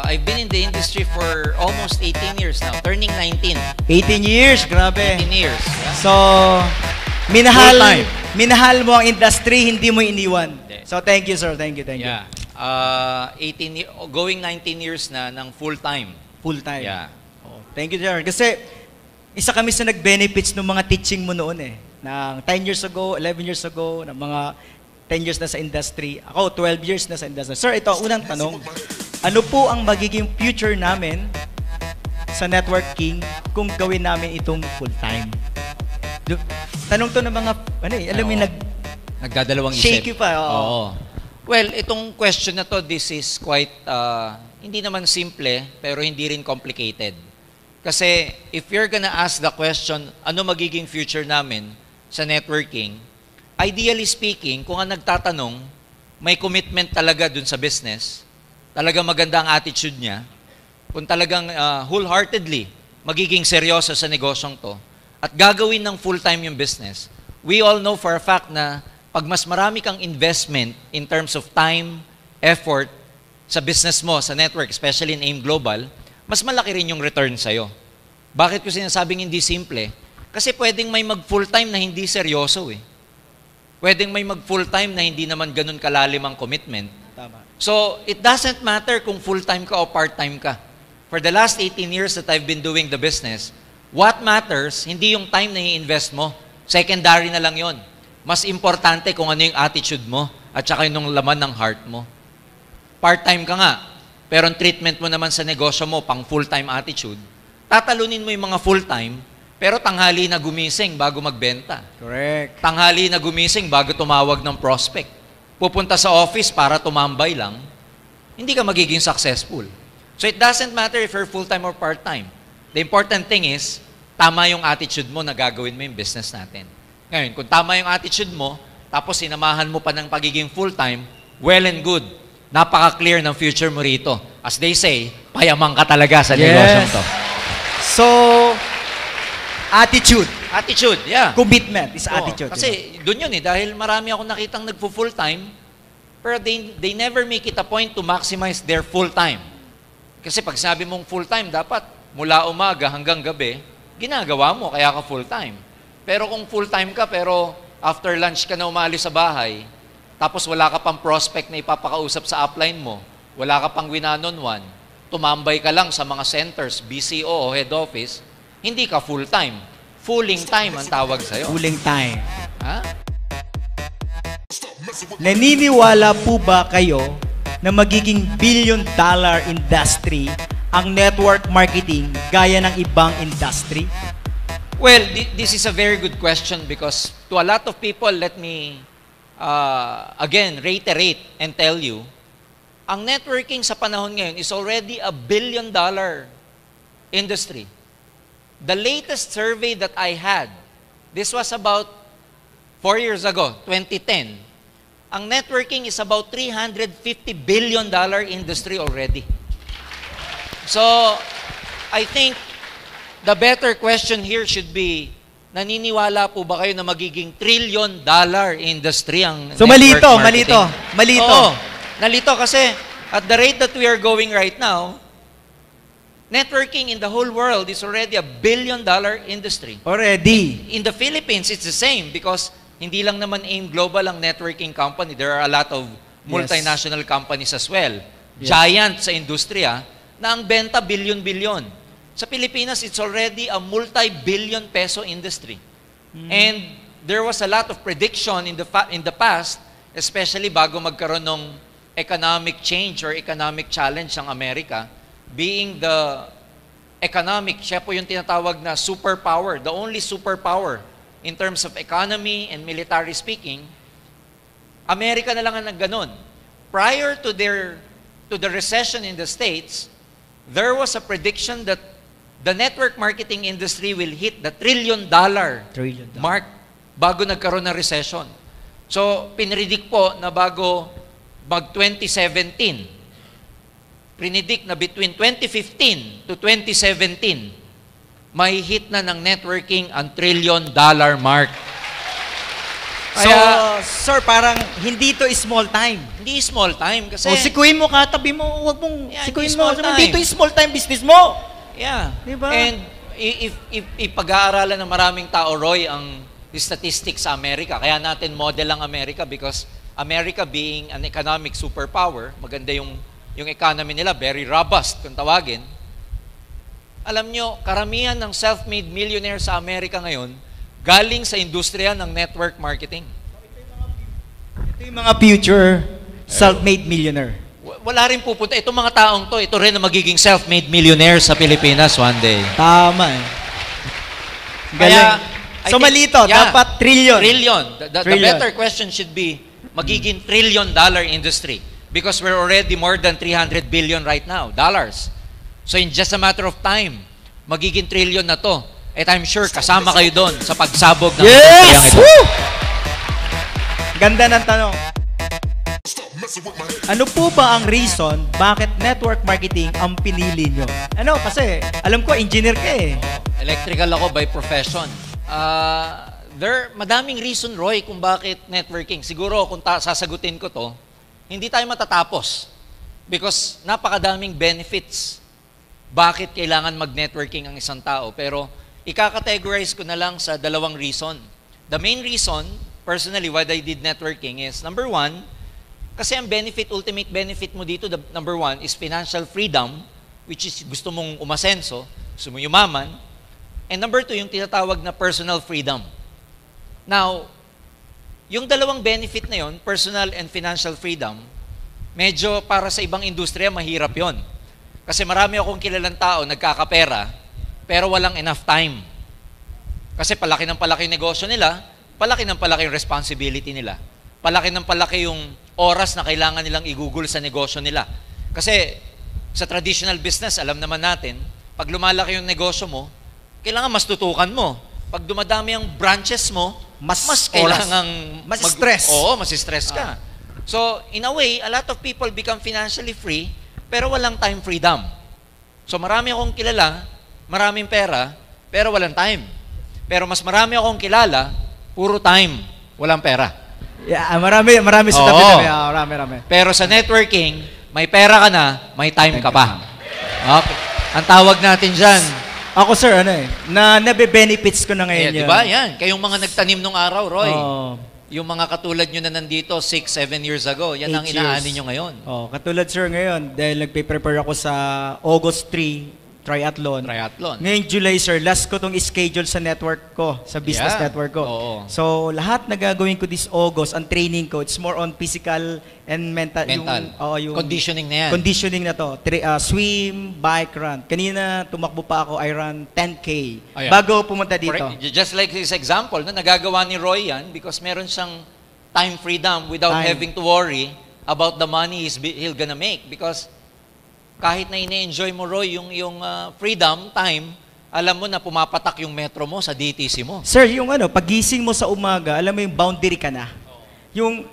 I've been in the industry for almost 18 years now, turning 19. 18 years, grabe. 18 years. So, minahal mo ang industry, hindi mo iniwan. So, thank you, sir. Thank you. Yeah. 18 going 19 years na ng full-time. Full-time. Yeah. Oh, thank you, sir. Kasi, isa kami sa nag-benefits ng mga teaching mo noon eh. Ng 10 years ago, 11 years ago, ng mga 10 years na sa industry. Ako, 12 years na sa industry. Sir, ito, unang tanong. Ano po ang magiging future namin sa networking kung gawin namin itong full-time? Tanong to ng mga, alam mo, nagdadalawang shaky isip. pa. Oo. Well, itong question na to, this is quite, hindi naman simple, pero hindi rin complicated. Kasi if you're gonna ask the question, ano magiging future namin sa networking, ideally speaking, kung ang nagtatanong, may commitment talaga dun sa business, talagang maganda ang attitude niya, kung talagang wholeheartedly magiging seryoso sa negosyong to, at gagawin ng full-time yung business, we all know for a fact na pag mas marami kang investment in terms of time, effort sa business mo, sa network, especially in AIM Global, mas malaki rin yung return sa'yo. Bakit ko sinasabing hindi simple? Kasi pwedeng may mag-full-time na hindi seryoso eh. Pwedeng may mag-full-time na hindi naman ganun kalalim ang commitment. Tama. So, it doesn't matter kung full-time ka o part-time ka. For the last 18 years that I've been doing the business, what matters, hindi yung time na i-invest mo. Secondary na lang yon. Mas importante kung ano yung attitude mo at saka yung laman ng heart mo. Part-time ka nga, pero ang treatment mo naman sa negosyo mo, pang full-time attitude, tatalunin mo yung mga full-time, pero tanghali na gumising bago magbenta. Correct. Tanghali na gumising bago tumawag ng prospect. Pupunta sa office para tumambay lang, hindi ka magiging successful. So it doesn't matter if you're full-time or part-time. The important thing is, tama yung attitude mo na gagawin mo yung business natin. Ngayon, kung tama yung attitude mo, tapos sinamahan mo pa ng pagiging full-time, well and good. Napaka-clear ng future mo rito. As they say, payaman ka talaga sa negosyong to. So, attitude. Attitude, yeah. Commitment is attitude. Kasi doon yun eh, dahil marami akong nakitang nagpo-full-time, pero they never make it a point to maximize their full-time. Kasi pag sabi mong full-time, dapat mula umaga hanggang gabi, ginagawa mo, kaya ka full-time. Pero kung full-time ka, pero after lunch ka na umalis sa bahay, tapos wala ka pang prospect na ipapakausap sa upline mo, wala ka pang one-on-one, tumambay ka lang sa mga centers, BCO o head office, hindi ka full-time. Fooling time ang tawag sa'yo. Fooling time. Ha? Naniniwala po ba kayo na magiging billion-dollar industry ang network marketing gaya ng ibang industry? Well, this is a very good question because to a lot of people, let me again reiterate and tell you, ang networking sa panahon ngayon is already a billion-dollar industry. The latest survey that I had, this was about 4 years ago, 2010. Ang networking is about $350 billion industry already. So, I think the better question here should be, naniniwala po ba kayo na magiging $1 trillion industry ang so, network malito. Oo, nalito kasi at the rate that we are going right now, networking in the whole world is already a $1 billion industry. Already. In the Philippines, it's the same because hindi lang naman AIM Global ang networking company. There are a lot of multinational companies as well. Yes. Giant sa industriya na ang benta billion-billion. Sa Pilipinas, it's already a multi-billion peso industry. And there was a lot of prediction in the past, especially bago magkaroon ng economic change or economic challenge ng Amerika, being the economic, siya po yung tinatawag na superpower, the only superpower in terms of economy and military speaking, Amerika na lang ang nagganon. Prior to the recession in the States, there was a prediction that the network marketing industry will hit the $1 trillion mark bago nagkaroon ng recession. So, pinredict po na bago mag-2017, predict na between 2015 to 2017, may hit na ng networking ang $1 trillion mark. So, Kaya, sir, parang hindi to small time. hindi small time kasi... O, sikuin mo, katabi mo, huwag mong Yeah, sikuin hindi mo. small time. Hindi to small time business mo. Yeah. Diba? And if ipag-aaralan ng maraming tao, Roy, ang statistics sa Amerika, kaya natin model ang Amerika because America being an economic superpower, maganda yung economy nila, very robust kung tawagin. Alam nyo, karamihan ng self-made millionaire sa Amerika ngayon, galing sa industriya ng network marketing. Ito yung mga future self-made millionaire. Wala rin pupunta. Itong mga taong to, ito rin ang magiging self-made millionaire sa Pilipinas one day. Tama eh. Kaya, So malito, dapat trillion. Trillion. The Trillion. better question should be, magiging $1 trillion industry. Because we're already more than 300 billion right now, dollars. So in just a matter of time, magiging trillion na to. At I'm sure kasama kayo doon sa pagsabog ng industriyang Yes! ito. Woo! Ganda ng tanong. Ano po ba ang reason bakit network marketing ang pinili nyo? Ano, kasi alam ko, engineer ka eh. Electrical ako by profession. Madaming reason, Roy, kung bakit networking. Siguro, kung sasagutin ko to, hindi tayo matatapos. Because napakadaming benefits. Bakit kailangan mag-networking ang isang tao? Pero, ika-categorize ko na lang sa dalawang reason. The main reason, personally, why I did networking is, number one, kasi ang ultimate benefit mo dito, number one, is financial freedom, which is gusto mong umasenso, gusto mong yumaman. And number two, yung tinatawag na personal freedom. Now, yung dalawang benefit na yon, personal and financial freedom, medyo para sa ibang industriya, mahirap yon. Kasi marami akong kilalang tao, nagkakapera, pero walang enough time. Kasi palaki ng palaki yung negosyo nila, palaki ng palaki yung responsibility nila. Palaki ng palaki yung oras na kailangan nilang igugol sa negosyo nila. Kasi sa traditional business, alam naman natin, pag lumalaki yung negosyo mo, kailangan mas tutukan mo. Pag dumadami ang branches mo, mas kailangan... Mas stress. Oo, mas stress ka. So, in a way, a lot of people become financially free, pero walang time freedom. So, marami akong kilala, maraming pera, pero walang time. Pero mas marami akong kilala, puro time, walang pera. Yeah, marami sa tabi-tabi. Marami. Pero sa networking, may pera ka na, may time ka pa. Okay. Ang tawag natin dyan, Ako sir, na nabe-benefits ko na ngayon di ba? Yan. Kayong mga nagtanim nung araw, Roy. Oh. Yung mga katulad nyo na nandito 6-7 years ago, yan ang 8 inaani years. nyo ngayon. Katulad sir ngayon, dahil nagpe-prepare ako sa August 3, triathlon. Ngayong July sir, last ko tong schedule sa network ko, sa business network ko. Oo. So, lahat na gagawin ko this August, ang training ko, it's more on physical and mental. Yung conditioning na yan. Conditioning na to. Swim, bike, run. Kanina, tumakbo pa ako, I run 10K. Bago pumunta dito. Just like this example, nagagawa ni Roy yan because meron siyang time freedom without having to worry about the money he'll gonna make. Because kahit na ine-enjoy mo, Roy, yung freedom, time, alam mo na pumapatak yung metro mo sa DTC mo. Sir, yung pagising mo sa umaga, alam mo yung boundary ka na.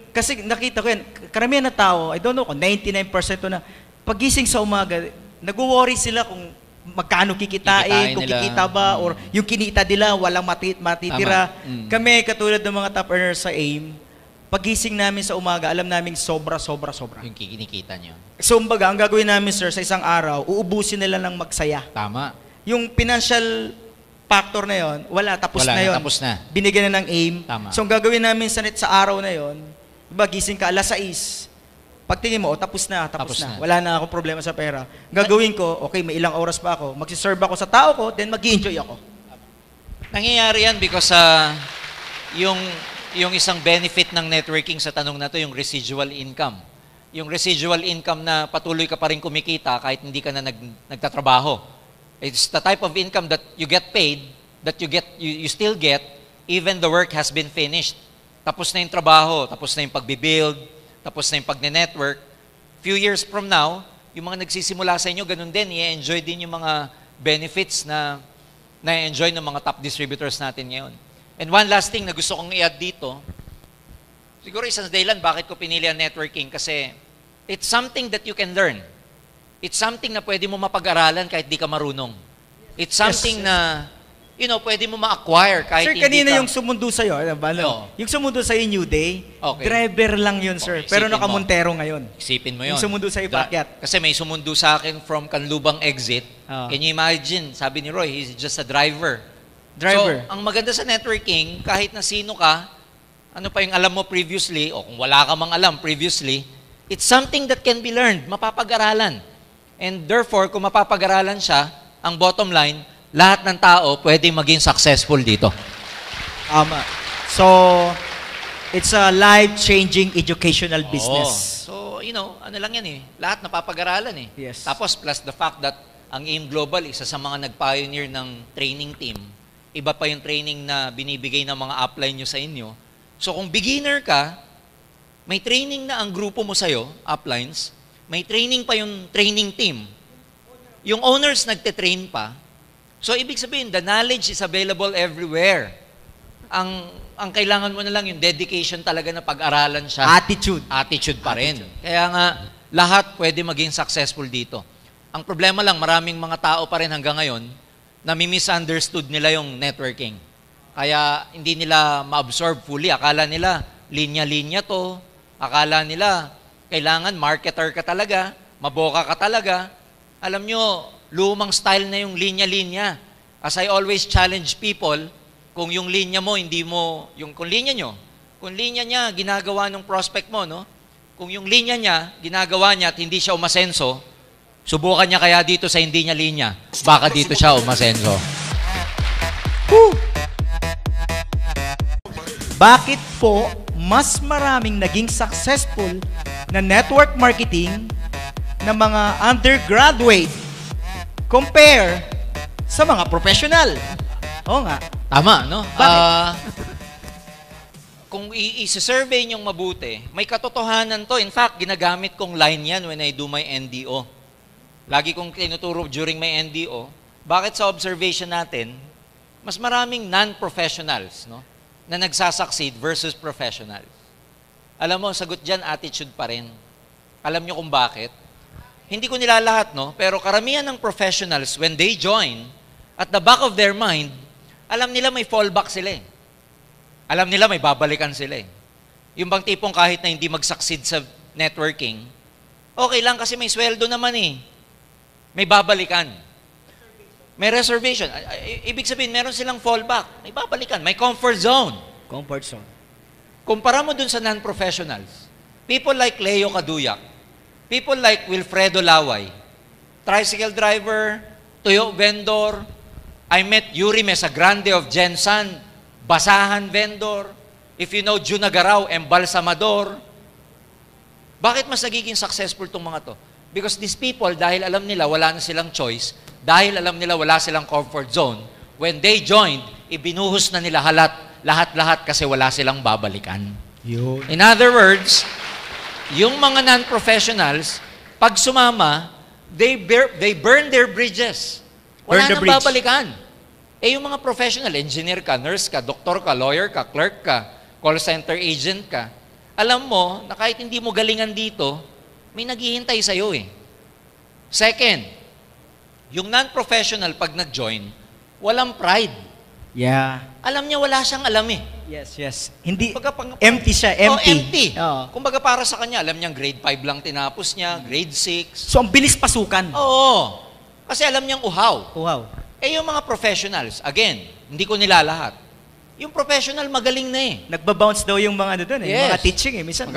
Kasi nakita ko yan, karamihan na tao, I don't know kung 99% na, pagising sa umaga, nag-worry sila kung magkano kikitain, kung kikita ba, or yung kinita nila, walang matitira. Kami, katulad ng mga top earners sa AIM, pagising namin sa umaga, alam namin sobra. Yung kinikita nyo. So, umbaga, ang gagawin namin, sir, sa isang araw, uubusin nila ng magsaya. Tama. Yung financial factor na yon, tapos na. Binigyan na ng AIM. Tama. So, ang gagawin namin sa araw na yon, diba, gising ka, 6:00. Pagtingin mo, tapos na. Wala na akong problema sa pera. Gagawin ko, okay, may ilang oras pa ako, magsiserve ako sa tao ko, then mag-enjoy ako. Nangyayari yan because yung isang benefit ng networking sa tanong na to, yung residual income. Yung residual income na patuloy ka pa rin kumikita kahit hindi ka na nagtatrabaho. It's the type of income that you get paid, that you still get, even the work has been finished. Tapos na yung trabaho, tapos na yung pagbibuild, tapos na yung pagne-network. Few years from now, yung mga nagsisimula sa inyo, ganun din, i-enjoy din yung mga benefits na na-enjoy ng mga top distributors natin ngayon. And one last thing na gusto kong i-add dito, siguro isang dahilan bakit ko pinili ang networking kasi it's something that you can learn. It's something na pwede mo mapag-aralan kahit di ka marunong. It's something na pwede mo ma-acquire kahit Sir, hindi kanina ka... yung sumundo sa'yo, ano ba? Oo. Yung sumundo sa'yo New Day, Okay. driver lang yun, sir. Okay, Pero isipin mo. nakamontero ngayon. Isipin mo yun. Yung sumundo sa'yo, paakyat. Kasi may sumundo sa akin from Canlubang exit. Oo. Can you imagine? Sabi ni Roy, he's just a driver. Driver. So, ang maganda sa networking, kahit na sino ka, ano pa yung alam mo previously, o kung wala ka mang alam previously, it's something that can be learned, mapapag-aralan. And therefore, kung mapapag-aralan siya, ang bottom line, lahat ng tao pwede maging successful dito. So, it's a life-changing educational business. So, ano lang yan eh. Lahat napapag-aralan eh. Yes. Tapos plus the fact that ang AIM Global, isa sa mga nag-pioneer ng training team, iba pa yung training na binibigay ng mga upline nyo sa inyo. So kung beginner ka, may training na ang grupo mo sa'yo, uplines, may training pa yung training team. Yung owners nagte-train pa. So ibig sabihin, the knowledge is available everywhere. Ang kailangan mo na lang yung dedication talaga na pag-aralan siya. Attitude pa rin. Kaya nga, lahat pwede maging successful dito. Ang problema lang, maraming mga tao pa rin hanggang ngayon na misunderstood nila yung networking. Kaya hindi nila ma-absorb fully. Akala nila, linya-linya to. Akala nila, kailangan marketer ka talaga, maboka ka talaga. Alam nyo, lumang style na yung linya-linya. As I always challenge people, kung yung linya mo, kung linya niya, ginagawa ng prospect mo, no? Kung yung linya niya, ginagawa niya at hindi siya umasenso, subukan niya kaya dito sa hindi niya linya. Baka dito siya umasenso. Bakit po mas maraming naging successful na network marketing na mga undergraduate compare sa mga professional? Oo nga. Tama, no? Bakit? Kung i-survey niyong mabuti, may katotohanan to. In fact, ginagamit kong line yan when I do my NDO. Lagi kong tinuturo during my NDO, bakit sa observation natin, mas maraming non-professionals, no, na nagsasucceed versus professionals. Alam mo, sagot dyan, attitude pa rin. Alam nyo kung bakit? Hindi ko nilalahat, no? Pero karamihan ng professionals, when they join, at the back of their mind, alam nila may fallback sila eh. Alam nila may babalikan sila eh. Yung bang tipong kahit na hindi mag-succeed sa networking, okay lang kasi may sweldo naman eh. May babalikan. May reservation. Ibig sabihin, meron silang fallback. May babalikan. May comfort zone. Comfort zone. Kumpara mo dun sa non-professionals, people like Leo Caduyak, people like Wilfredo Laway, tricycle driver, tuyo vendor, I met Yuri Mesagrande of Gensan, basahan vendor, if you know Junagaraw, embalsamador. Bakit mas nagiging successful tong mga to? Because these people, dahil alam nila wala na silang choice, dahil alam nila wala silang comfort zone, when they joined, ibinuhos na nila lahat-lahat kasi wala silang babalikan. Yun. In other words, yung mga non-professionals, pag sumama, they burn their bridges. Wala nang babalikan. Eh yung mga professional, engineer ka, nurse ka, doktor ka, lawyer ka, clerk ka, call center agent ka, alam mo na kahit hindi mo galingan dito, may naghihintay sa'yo eh. Second, yung non-professional pag nag-join, walang pride. Yeah. Alam niya wala siyang alam eh. Yes. Hindi, Kumbaga, empty siya, Oh, empty. empty. Oo. Kumbaga para sa kanya, alam niyang grade 5 lang tinapos niya, grade 6. So, ang bilis pasukan. Oo. Kasi alam niyang uhaw. Wow. Eh yung mga professionals, again, hindi ko nilalahat. Yung professional magaling na eh. Nagbabounce daw yung mga ano doon eh. Yes. Mga teaching eh. Minsan,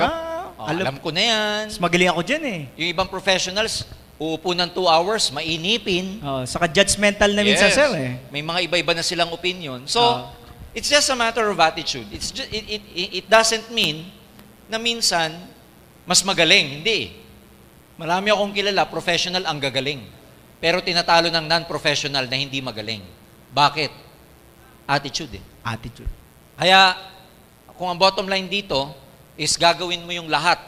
Alam ko na yan. mas magaling ako dyan eh. Yung ibang professionals, uupo ng 2 hours, mainipin. Saka judgmental na minsan, sir eh. May mga iba-iba na silang opinion. So, it's just a matter of attitude. It doesn't mean na minsan, mas magaling. Hindi. Marami akong kilala, professional ang gagaling. Pero tinatalo ng non-professional na hindi magaling. Bakit? Attitude eh. Attitude. Kaya, kung ang bottom line dito is gagawin mo yung lahat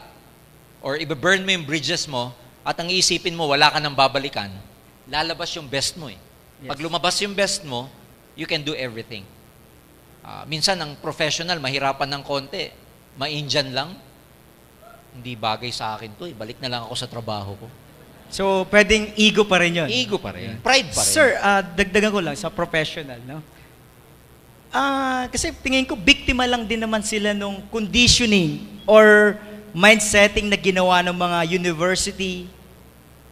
or i-burn mo yung bridges mo at ang iisipin mo wala ka nang babalikan, lalabas yung best mo eh. Yes. Pag lumabas yung best mo, you can do everything. Minsan, ang professional, mahirapan ng konti. Ma-Indian lang. Hindi bagay sa akin to eh. Balik na lang ako sa trabaho ko. So, pwedeng ego pa rin yun. Ego pa rin. Pride pa rin. Sir, dagdagan ko lang sa professional, no? Kasi tingin ko, biktima lang din naman sila nung conditioning or mindsetting na ginawa ng mga university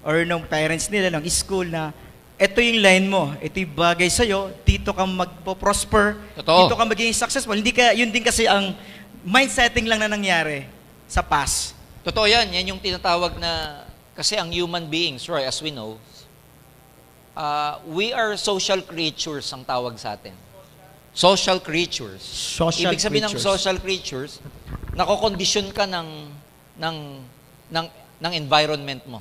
or ng parents nila, ng school na ito yung line mo, ito yung bagay sa'yo, dito ka magpo-prosper, Totoo. dito ka magiging successful. Yun din kasi ang mindsetting lang na nangyari sa past. Totoo yan. Yan yung tinatawag na, kasi ang human beings, Roy, as we know, we are social creatures ang tawag sa atin. Social creatures. Social Ibig sabihin creatures. ng social creatures, nakokondisyon ka ng environment mo.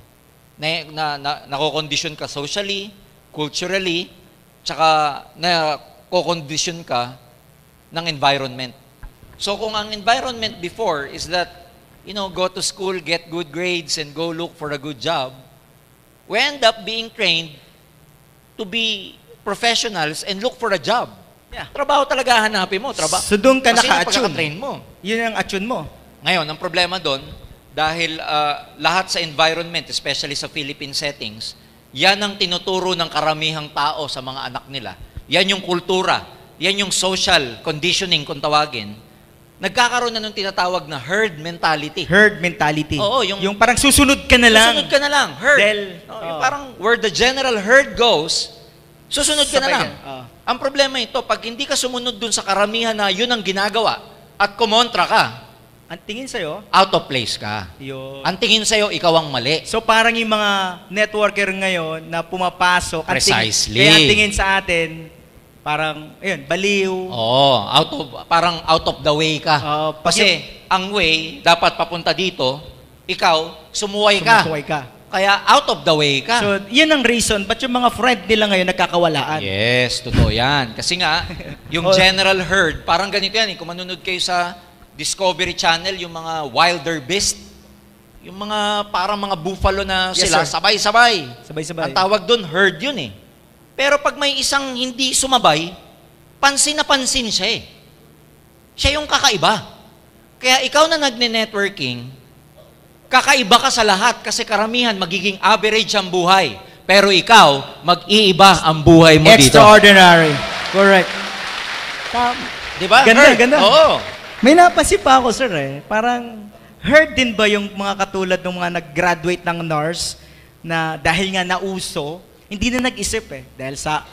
Nakokondisyon ka socially, culturally, tsaka nakokondisyon ka ng environment. So kung ang environment before is that, go to school, get good grades, and go look for a good job, we end up being trained to be professionals and look for a job. Yeah. Trabaho talaga hanapin mo. So doon ka Kasi naka-attune. pagkaka-train mo. Yun ang attune mo. Ngayon, ang problema doon, dahil lahat sa environment, especially sa Philippine settings, yan ang tinuturo ng karamihang tao sa mga anak nila. Yan yung kultura. Yan yung social conditioning kung tawagin. Nagkakaroon na ng tinatawag na herd mentality. Herd mentality. Oo, yung parang susunod ka na lang. Susunod ka na lang. Herd. Yung Oo. parang where the general herd goes, susunod ka na Sabay lang. ka. Oo. Ang problema ito, pag hindi ka sumunod dun sa karamihan na yun ang ginagawa at kumontra ka, Ang tingin sa'yo, out of place ka. yun. Ang tingin sa'yo, ikaw ang mali. So parang yung mga networker ngayon na pumapasok, Precisely. kaya ang tingin sa atin, parang, ayun, baliw. Oo, parang out of the way ka. Kasi ang way, dapat papunta dito, ikaw, sumuway ka. Sumusuway ka. Kaya out of the way ka. So, yun ang reason, ba't yung mga friend nila ngayon nagkakawalaan? Yes, totoo yan. Kasi nga, yung Oh. general herd, parang ganito yan. Kung manunod kayo sa Discovery Channel, yung mga wilder beast, yung mga parang mga buffalo na Yes, sila, sir. sabay-sabay. Sabay-sabay. Ang tawag doon, herd yun eh. Pero pag may isang hindi sumabay, pansin na pansin siya eh. Siya yung kakaiba. Kaya ikaw na nagne-networking, kakaiba ka sa lahat kasi karamihan magiging average ang buhay. Pero ikaw, mag-iiba ang buhay mo dito. Extraordinary. Correct. Di ba? Ganda, Herd. ganda. Oo. May napansin pa ako, sir, eh. Parang, heard din ba yung mga katulad ng mga nag-graduate ng nurse na dahil nga nauso, hindi na nag-isip eh. Dahil sa,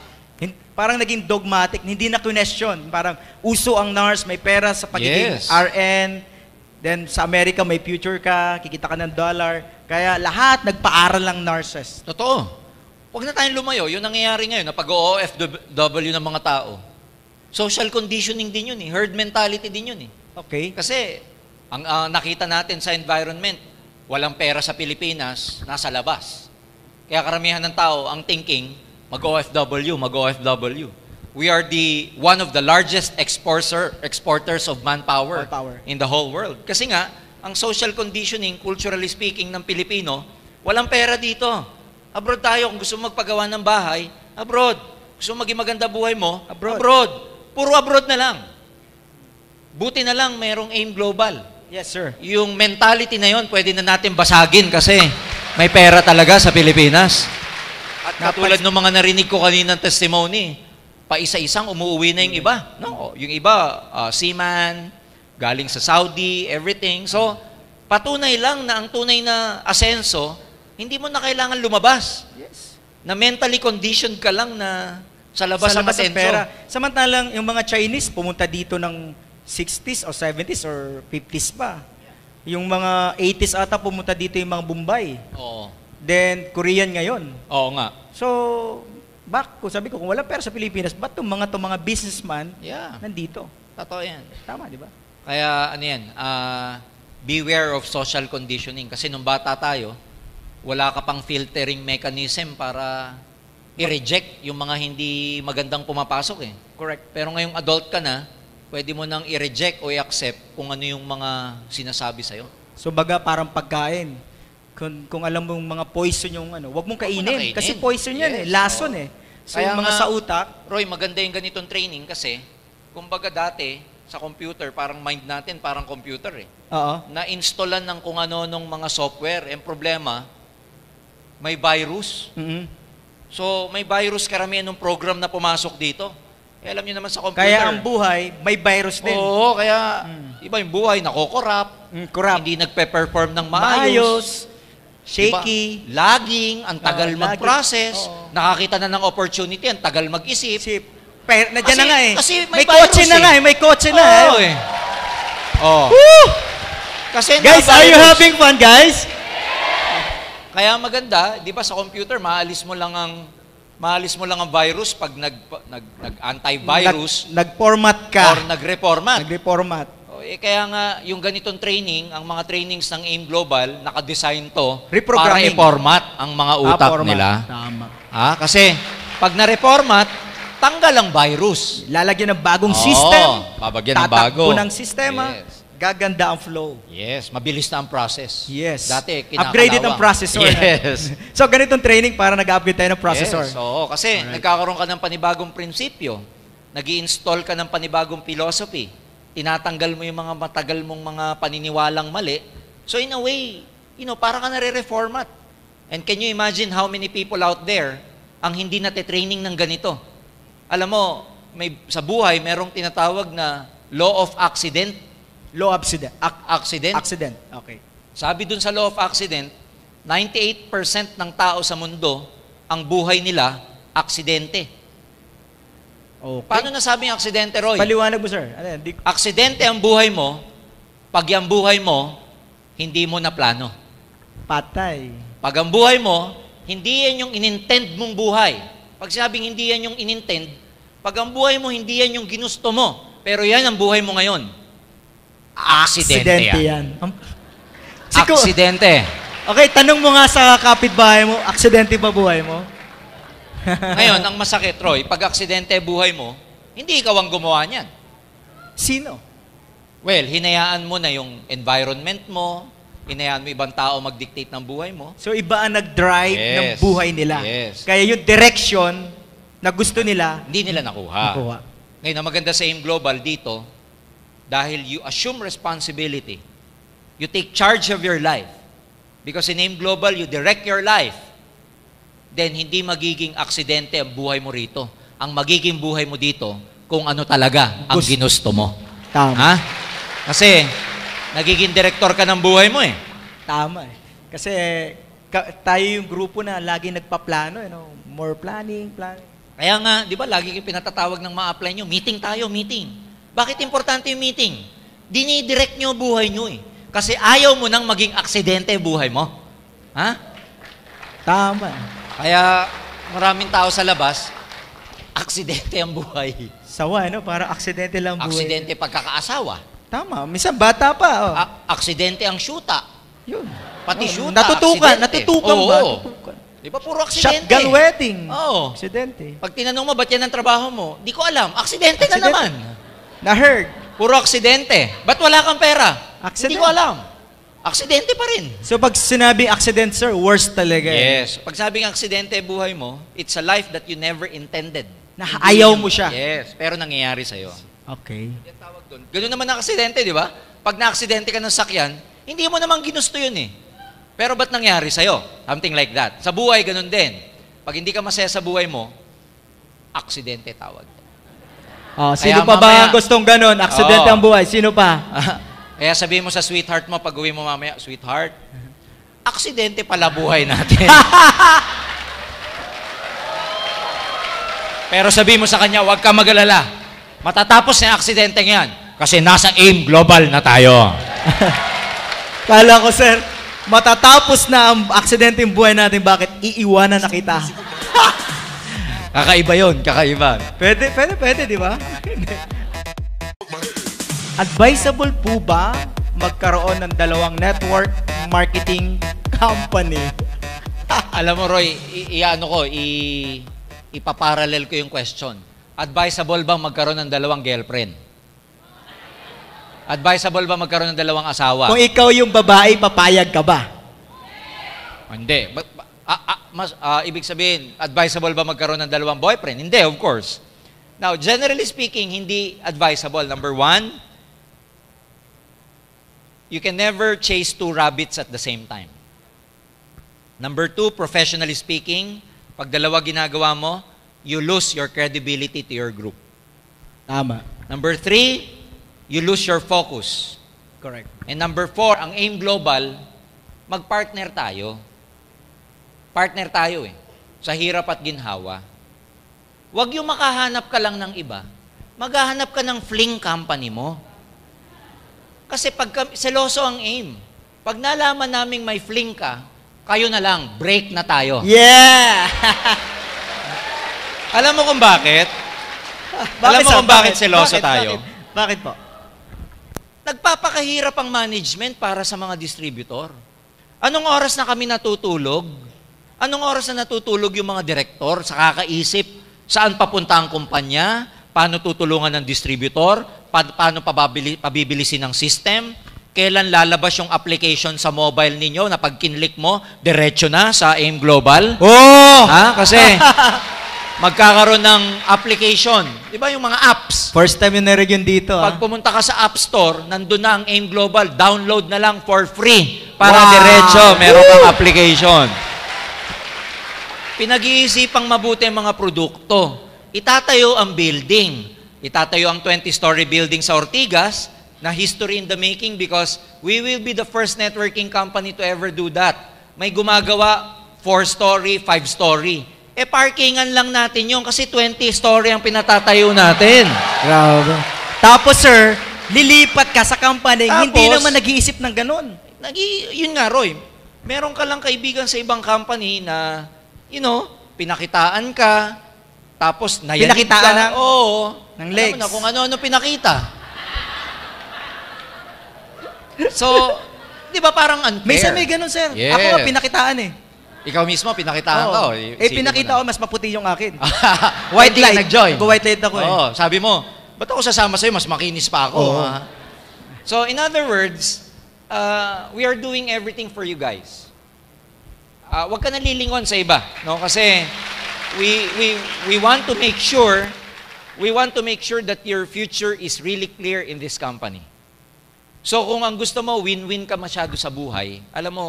parang naging dogmatic, hindi na question. Parang, uso ang nurse, may pera sa pagiging Yes. RN, then sa Amerika may future ka, kikita ka ng dollar. Kaya lahat nagpaaral lang nurses. Totoo. Huwag na tayong lumayo. Yun nangyayari ngayon na pag-OFW ng mga tao. Social conditioning din yun eh. Herd mentality din yun eh. Okay. Kasi, ang nakita natin sa environment, walang pera sa Pilipinas, nasa labas. Kaya karamihan ng tao, ang thinking, mag-OFW. We are one of the largest exporters of manpower in the whole world. Kasi nga, ang social conditioning, culturally speaking, ng Pilipino, walang pera dito. Abroad tayo, kung gusto mo magpagawa ng bahay, abroad. Gusto mo maging maganda buhay mo, abroad. Puro abroad na lang. Buti na lang, mayroong AIM Global. Yes, sir. Yung mentality na yon, pwede na natin basagin kasi may pera talaga sa Pilipinas. At katulad ng mga narinig ko kaninang testimony, paisa-isang umuwi na yung iba. No, yung iba, seaman, galing sa Saudi, everything. So, patunay lang na ang tunay na asenso, hindi mo na kailangan lumabas. Yes. Na mentally conditioned ka lang na sa labas ang ang asenso. pera. Samantalang yung mga Chinese pumunta dito ng 60s or 70s or 50s pa. Yung mga 80s ata pumunta dito yung mga Bombay. Oo. Then Korean ngayon. Oo nga. So, sabi ko, kung wala pera sa Pilipinas, ba't itong mga businessman Yeah. nandito? Totoo yan. Tama, di ba? Kaya ano yan, beware of social conditioning. Kasi nung bata tayo, wala ka pang filtering mechanism para i-reject yung mga hindi magandang pumapasok eh. Correct. Pero ngayong adult ka na, pwede mo nang i-reject o i-accept kung ano yung mga sinasabi sa'yo. So, baga parang pagkain. Kung alam mong mga poison yung wag mong Huwag mo na kainin. kainin. Kasi poison yan Yes, lason oo. eh. So, Kaya yung mga nga, sa utak, Roy, maganda yung ganitong training kasi, kumbaga dati, sa computer, parang mind natin, parang computer eh. oo. Na-installan ng kung ano nung mga software. Ang problema, may virus. Mhm. So, may virus karamihan ng program na pumasok dito. Kaya alam niyo naman sa computer. Kaya ang buhay, may virus din. Oo, kaya iba yung buhay, nakokorap, Corrupt. hindi nagpe-perform ng maayos. Shaky. Diba? Lagging, ang tagal Lagging. mag-process, Oo. nakakita na ng opportunity, ang tagal mag-isip. Pero, nandiyan na nga eh. Kasi may may kotse virus na eh. nga eh. May kotse na Oo eh. Oh. Woo! Kasi Guys, are you na-virus. having fun, guys? Kaya maganda, 'di ba sa computer maalis mo lang ang virus pag nag-antivirus Nag-format ka. or nag-reformat. Nag-reformat. Kaya nga yung ganitong training, ang mga trainings ng AIM Global, naka-design to para Reprogramming. i-format ang mga utak format. nila. Tama. Kasi pag na-reformat, tanggal ang virus. Lalagyan ng bagong Oo, system. babagyan ng Tatakbo bago. ng sistema. Yes. Gaganda ang flow. Yes, mabilis na ang process. Yes. Dati, kinakalawang. Upgraded ang processor. Yes. So, ganitong training para nag-upgrade tayo ng processor. Yes, oo. Kasi nagkakaroon ka ng panibagong prinsipyo. Nag-i-install ka ng panibagong philosophy. Tinatanggal mo yung mga matagal mong mga paniniwalang mali. So in a way, para ka nare-reformat. And can you imagine how many people out there ang hindi nate-training ng ganito? Alam mo, sa buhay, merong tinatawag na law of accident. Low accident. Accident. Accident. Okay. Sabi dun sa law of accident, 98% ng tao sa mundo, ang buhay nila, aksidente. Okay. Paano nasabing aksidente, Roy? Paliwanag mo, sir. Ano yan? Aksidente ang buhay mo, pag yung buhay mo, hindi mo na plano. Patay. Pag ang buhay mo, hindi yan yung inintend mong buhay. Pag sinabing hindi yan yung inintend, pag ang buhay mo, hindi yan yung ginusto mo, pero yan ang buhay mo ngayon. Aksidente yan. Aksidente. Okay, tanong mo nga sa kapitbahay mo, aksidente ba buhay mo? Ngayon, ang masakit, Roy, pag aksidente buhay mo, hindi ikaw ang gumawa niyan. Sino? Well, hinayaan mo na yung environment mo, hinayaan mo ibang tao mag-dictate ng buhay mo. So, iba ang nag-drive Yes. ng buhay nila. Yes. Kaya yung direction na gusto nila, Hindi nila nakuha. nakuha. Ngayon, ang maganda sa AIM Global dito, dahil you assume responsibility, you take charge of your life. Because in AIM Global, you direct your life. Then, hindi magiging aksidente ang buhay mo rito. Ang magiging buhay mo dito, kung ano talaga ang ginusto mo. Tama. Ha? Kasi, nagiging direktor ka ng buhay mo eh. Tama eh. Kasi tayo yung grupo na lagi nagpaplano, more planning. Kaya nga, di ba, lagi kang pinatatawag ng mga apply nyo, meeting tayo, meeting. Bakit importante yung meeting? Dinidirect nyo buhay nyo eh. Kasi ayaw mo nang maging aksidente buhay mo. Ha? Tama. Kaya maraming tao sa labas, aksidente ang buhay. Sawa, para aksidente lang buhay. Aksidente pagkakaasawa. Tama. Minsan bata pa. Oh. Aksidente ang syuta. Yun. Pati Oh, syuta, aksidente. Natutukan Oo. ba? Natutukan. Di ba puro aksidente? Shotgun wedding. Oo. Aksidente. Pag tinanong mo, ba't yan ang trabaho mo? Di ko alam. Aksidente na Aksidente. naman. Na-heard. Puro aksidente. Ba't wala kang pera? Aksidente. Hindi ko alam. Aksidente pa rin. So pag sinabing accident, sir, worst talaga. Yes. Pag sabing aksidente buhay mo, it's a life that you never intended. Na Hindi ayaw yung- mo siya. Yes. Pero nangyayari sa'yo. Okay. Yan tawag doon. Ganun naman ang aksidente, di ba? Pag na-aksidente ka ng sakyan, hindi mo naman ginusto yun eh. Pero ba't nangyari sa'yo? Something like that. Sa buhay, ganun din. Pag hindi ka masaya sa buhay mo, aksidente tawag. Sino Kaya pa ba mamaya- ang gustong ganun? Aksidente Oo. ang buhay. Sino pa? Kaya sabihin mo sa sweetheart mo, pag uwi mo mamaya, sweetheart, aksidente pala buhay natin. Pero sabihin mo sa kanya, huwag ka mag-alala. Matatapos na yung aksidente yan. Kasi nasa AIM Global na tayo. Kala ko, sir, matatapos na ang aksidente yung buhay natin, bakit iiwanan na kita? Kakaiba yun, kakaiba. Pwede, di ba? Advisable po ba magkaroon ng dalawang network marketing company? Alam mo, Roy, ipaparallel ko yung question. Advisable ba magkaroon ng dalawang girlfriend? Advisable ba magkaroon ng dalawang asawa? Kung ikaw yung babae, papayag ka ba? Hindi. Ibig sabihin, advisable ba magkaroon ng dalawang boyfriend? Hindi, of course. Now, generally speaking, hindi advisable. Number one, you can never chase two rabbits at the same time. Number two, professionally speaking, pag dalawa ginagawa mo, you lose your credibility to your group. Tama. Number 3, you lose your focus. Correct. And number 4, ang AIM Global, mag-partner tayo. Partner tayo sa hirap at ginhawa. Huwag yung makahanap ka lang ng iba. Maghahanap ka ng fling company mo. Kasi pag seloso ang AIM, pag nalaman naming may fling ka, kayo na lang, break na tayo. Yeah! Alam mo kung bakit? Alam mo sir? kung bakit seloso tayo? Bakit po? Nagpapakahirap ang management para sa mga distributor. Anong oras na kami natutulog? Anong oras na natutulog yung mga direktor sa kakaisip saan papunta ang kumpanya, paano tutulungan ng distributor, paano pabibilisin ng system, kailan lalabas yung application sa mobile ninyo na pag kinlik mo, diretso na sa AIM Global? Oh! Kasi magkakaroon ng application. Di ba yung mga apps? First time yung narinig yun dito. Pag pumunta ka sa App Store, nandun na ang AIM Global, download na lang for free para Wow! diretso, meron kang application. Pinag-iisipang mabuti ang mga produkto. Itatayo ang building. Itatayo ang 20-story building sa Ortigas na history in the making because we will be the first networking company to ever do that. May gumagawa 4-story, 5-story. Parkingan lang natin yun kasi 20-story ang pinatatayo natin. Grabe. Tapos sir, lilipat ka sa company, Tapos, hindi naman nag-iisip ng ganun. Yun nga, Roy. Meron ka lang kaibigan sa ibang company na, pinakitaan ka, tapos nayanig Pinakitaan ka. ng- Oo. ng Alam legs. mo na kung ano-ano pinakita. So, di ba parang unfair? Minsan may ganun sir. Yes. Ako nga pinakitaan eh. Ikaw mismo, pinakitaan ka. Oo. Isipin Pinakita mo ko, na. mas maputi yung akin. White White light. light. Nag-join. Nag-white light ako eh. Oo, sabi mo, ba't ako sasama sa'yo? Mas makinis pa ako. Oo. Ha? So, in other words, we are doing everything for you guys. Huwag ka nalilingon sa iba. No? Kasi, we want to make sure that your future is really clear in this company. So kung ang gusto mo, win-win ka masyado sa buhay, alam mo,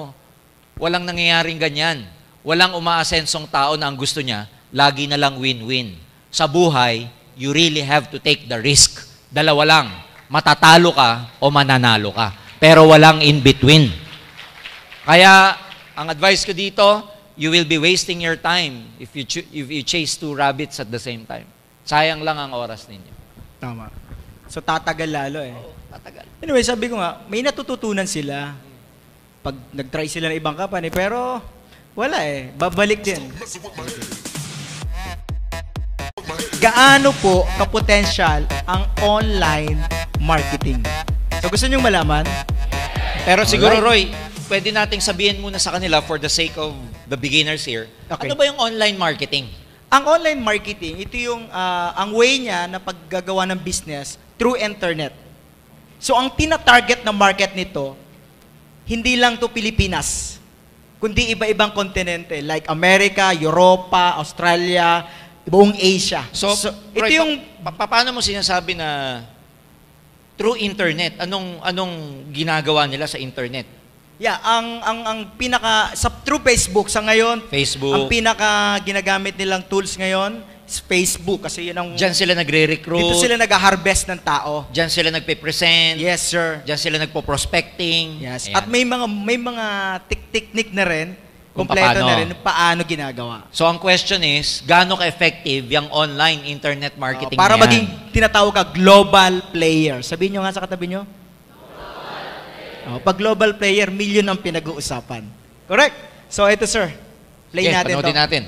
walang nangyayaring ganyan. Walang umaasensong tao na ang gusto niya, lagi na lang win-win. Sa buhay, you really have to take the risk. Dalawa lang, matatalo ka o mananalo ka. Pero walang in-between. Kaya, ang advice ko dito, you will be wasting your time if you chase 2 rabbits at the same time. Sayang lang ang oras ninyo. Tama. So tatagal lalo eh. Tatagal. Anyway, sabi ko nga, may natututunan sila pag nag-try sila ng ibang company, pero wala eh. Babalik din. Gaano po ka-potential ang online marketing? So gusto nyo malaman? Pero siguro, Roy, pwede nating sabihin muna sa kanila for the sake of the beginners here, Okay. ano ba yung online marketing? Ang online marketing, ito yung ang way niya na paggagawa ng business through internet. So ang tina-target na market nito, hindi lang to Pilipinas, kundi iba-ibang kontinente like America, Europa, Australia, buong Asia. So ito Roy, yung paano mo sinasabi na through internet, anong ginagawa nila sa internet? ang pinaka through Facebook sa ngayon, Facebook. ang pinaka ginagamit nilang tools ngayon is Facebook kasi yun ang Diyan sila nagre-recruit. dito sila nag-harvest ng tao. Diyan sila nagpe-present. Yes, sir. Diyan sila nagpo-prospecting. Yes. Ayan. At may mga technique na rin, Kung kompleto paano. na rin paano ginagawa. So ang question is, gaano ka-effective yung online internet marketing Para na yan? maging tinatawag ka global player. Sabihin nyo nga sa katabi nyo. Pag global player, million ang pinag-uusapan. Correct? So ito sir, play Sige, natin to. panoodin natin.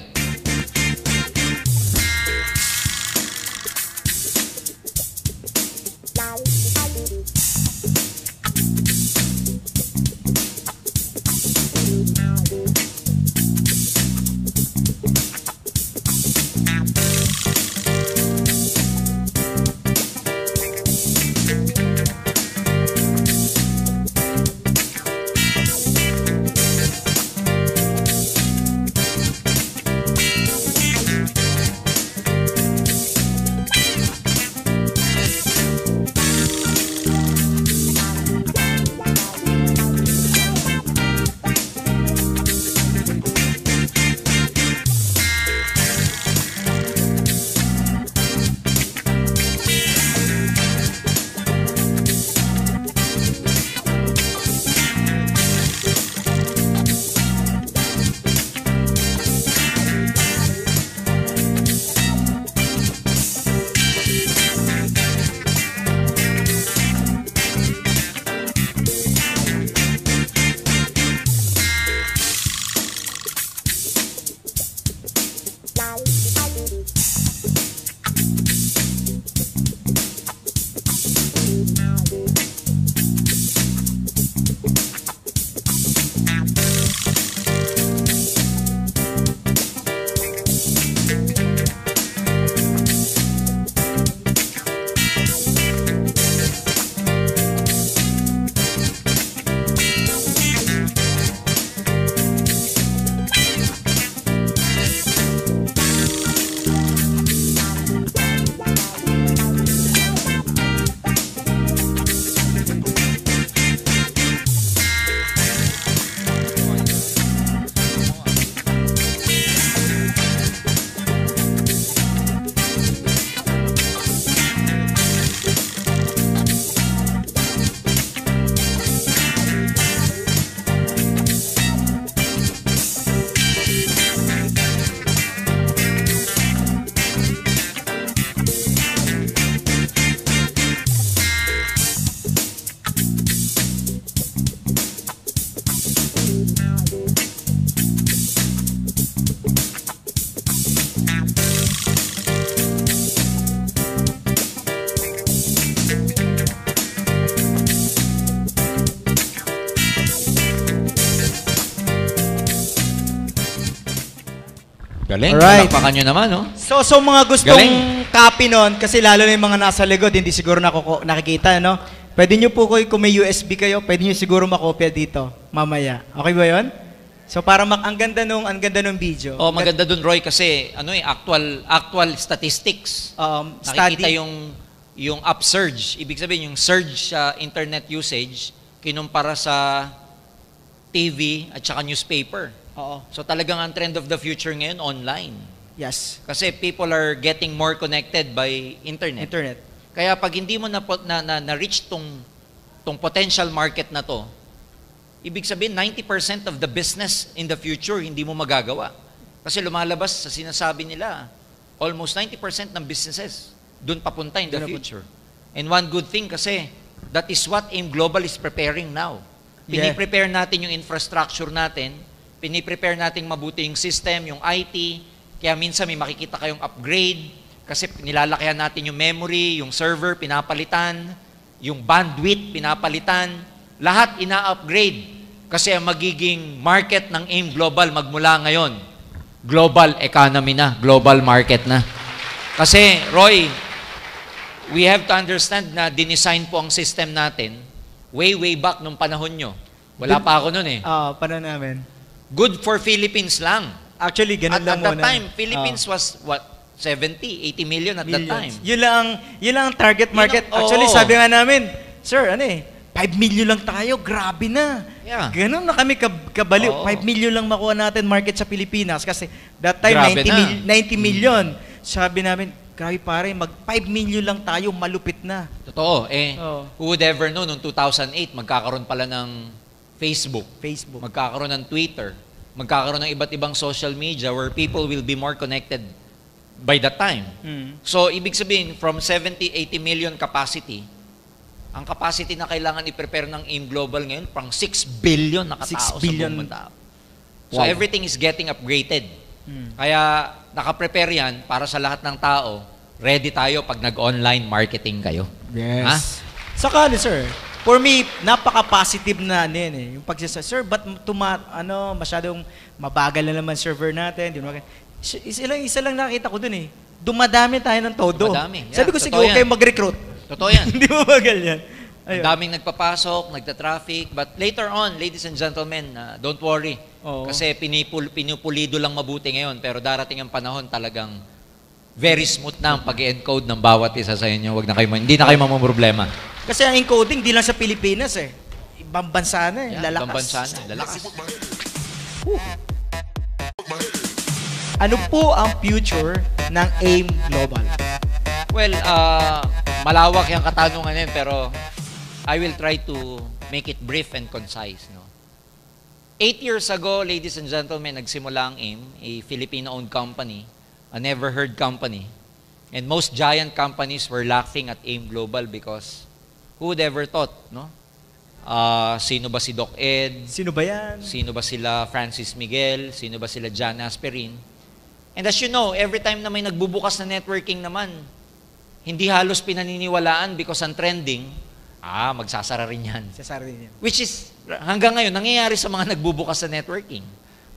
Galing. Alright. Palakpakan nyo naman, no? So mga gustong Galing. copy nun, kasi lalo na yung mga nasa likod, hindi siguro nakikita, no? Pwede nyo po kung may USB kayo, pwede nyo siguro makopya dito, mamaya. Okay ba yun? So para ang ganda nung video. Oh, maganda dun, Roy, kasi actual statistics. Nakikita Study. yung upsurge. Ibig sabihin, yung surge sa internet usage kinumpara sa TV at saka newspaper. Oo. So talagang ang trend of the future ngayon, online. Yes. Kasi people are getting more connected by internet. Kaya pag hindi mo na-reach tong potential market na to, ibig sabihin 90% of the business in the future hindi mo magagawa. Kasi lumalabas sa sinasabi nila, almost 90% ng businesses doon papunta in the future. And one good thing kasi, that is what AIM Global is preparing now. Piniprepare natin yung infrastructure natin, piniprepare natin mabuti yung system, yung IT, kaya minsan may makikita kayong upgrade, kasi nilalakayan natin yung memory, yung server, pinapalitan, yung bandwidth, pinapalitan, lahat ina-upgrade. Kasi ang magiging market ng AIM Global magmula ngayon, global economy na, global market na. Kasi, Roy, we have to understand na dinesign po ang system natin way back nung panahon nyo. Wala pa ako nun eh. Panahon namin. Good for Philippines lang. Actually, ganun lang muna. At that time, Philippines was what? 70, 80 million at that time. Yun lang ang target market. Actually, sabi nga namin, sir, 5 million lang tayo, grabe na. Yeah. Ganun na kami kabaliw. 5 million lang makuha natin market sa Pilipinas kasi that time 90 million. Sabi namin, grabe pare, mag 5 million lang tayo, malupit na. Totoo. Who would ever know, noong 2008, magkakaroon pala ng Facebook. Magkakaroon ng Twitter. Magkakaroon ng iba't ibang social media where people will be more connected by that time. So, ibig sabihin, from 70, 80 million capacity, ang capacity na kailangan i-prepare ng AIM Global ngayon, pang 6 billion na katao 6 billion. sa buong tao. So, everything is getting upgraded. Kaya, nakaprepare yan para sa lahat ng tao. Ready tayo pag nag-online marketing kayo. Yes. Ha? Saka, sir, for me, napaka-positive na yung pagsasabi, sir, ba't masyadong mabagal na naman server natin? Isa lang nakita ko dun dumadami tayo ng todo. Dumadami. Yeah, Sabi ko, sige, okay mag-recruit. Totoo yan. Hindi mo bagal yan. Ang daming nagpapasok, nagta-traffic, but later on, ladies and gentlemen, don't worry. Kasi pinupulido lang mabuti ngayon, pero darating ang panahon talagang very smooth na ang pag-encode ng bawat isa sa inyo. Hindi na kayo mamumroblema. Kasi ang encoding, di lang sa Pilipinas Ibang bansa na lalakas. Ibang bansa na, lalakas. Ano po ang future ng AIM Global? Well, malawak yung katanungan yan, pero I will try to make it brief and concise. 8 years ago, ladies and gentlemen, nagsimula ang AIM, a Filipino-owned company, a never-heard company. And most giant companies were laughing at AIM Global because who would ever thought, sino ba si Doc Ed? Sino ba yan? Sino ba sila Francis Miguel? Sino ba sila John Asperin? And as you know, every time na may nagbubukas na networking naman, hindi halos pinaniniwalaan because ang trending, magsasara rin yan. Which is, hanggang ngayon, nangyayari sa mga nagbubukas sa networking.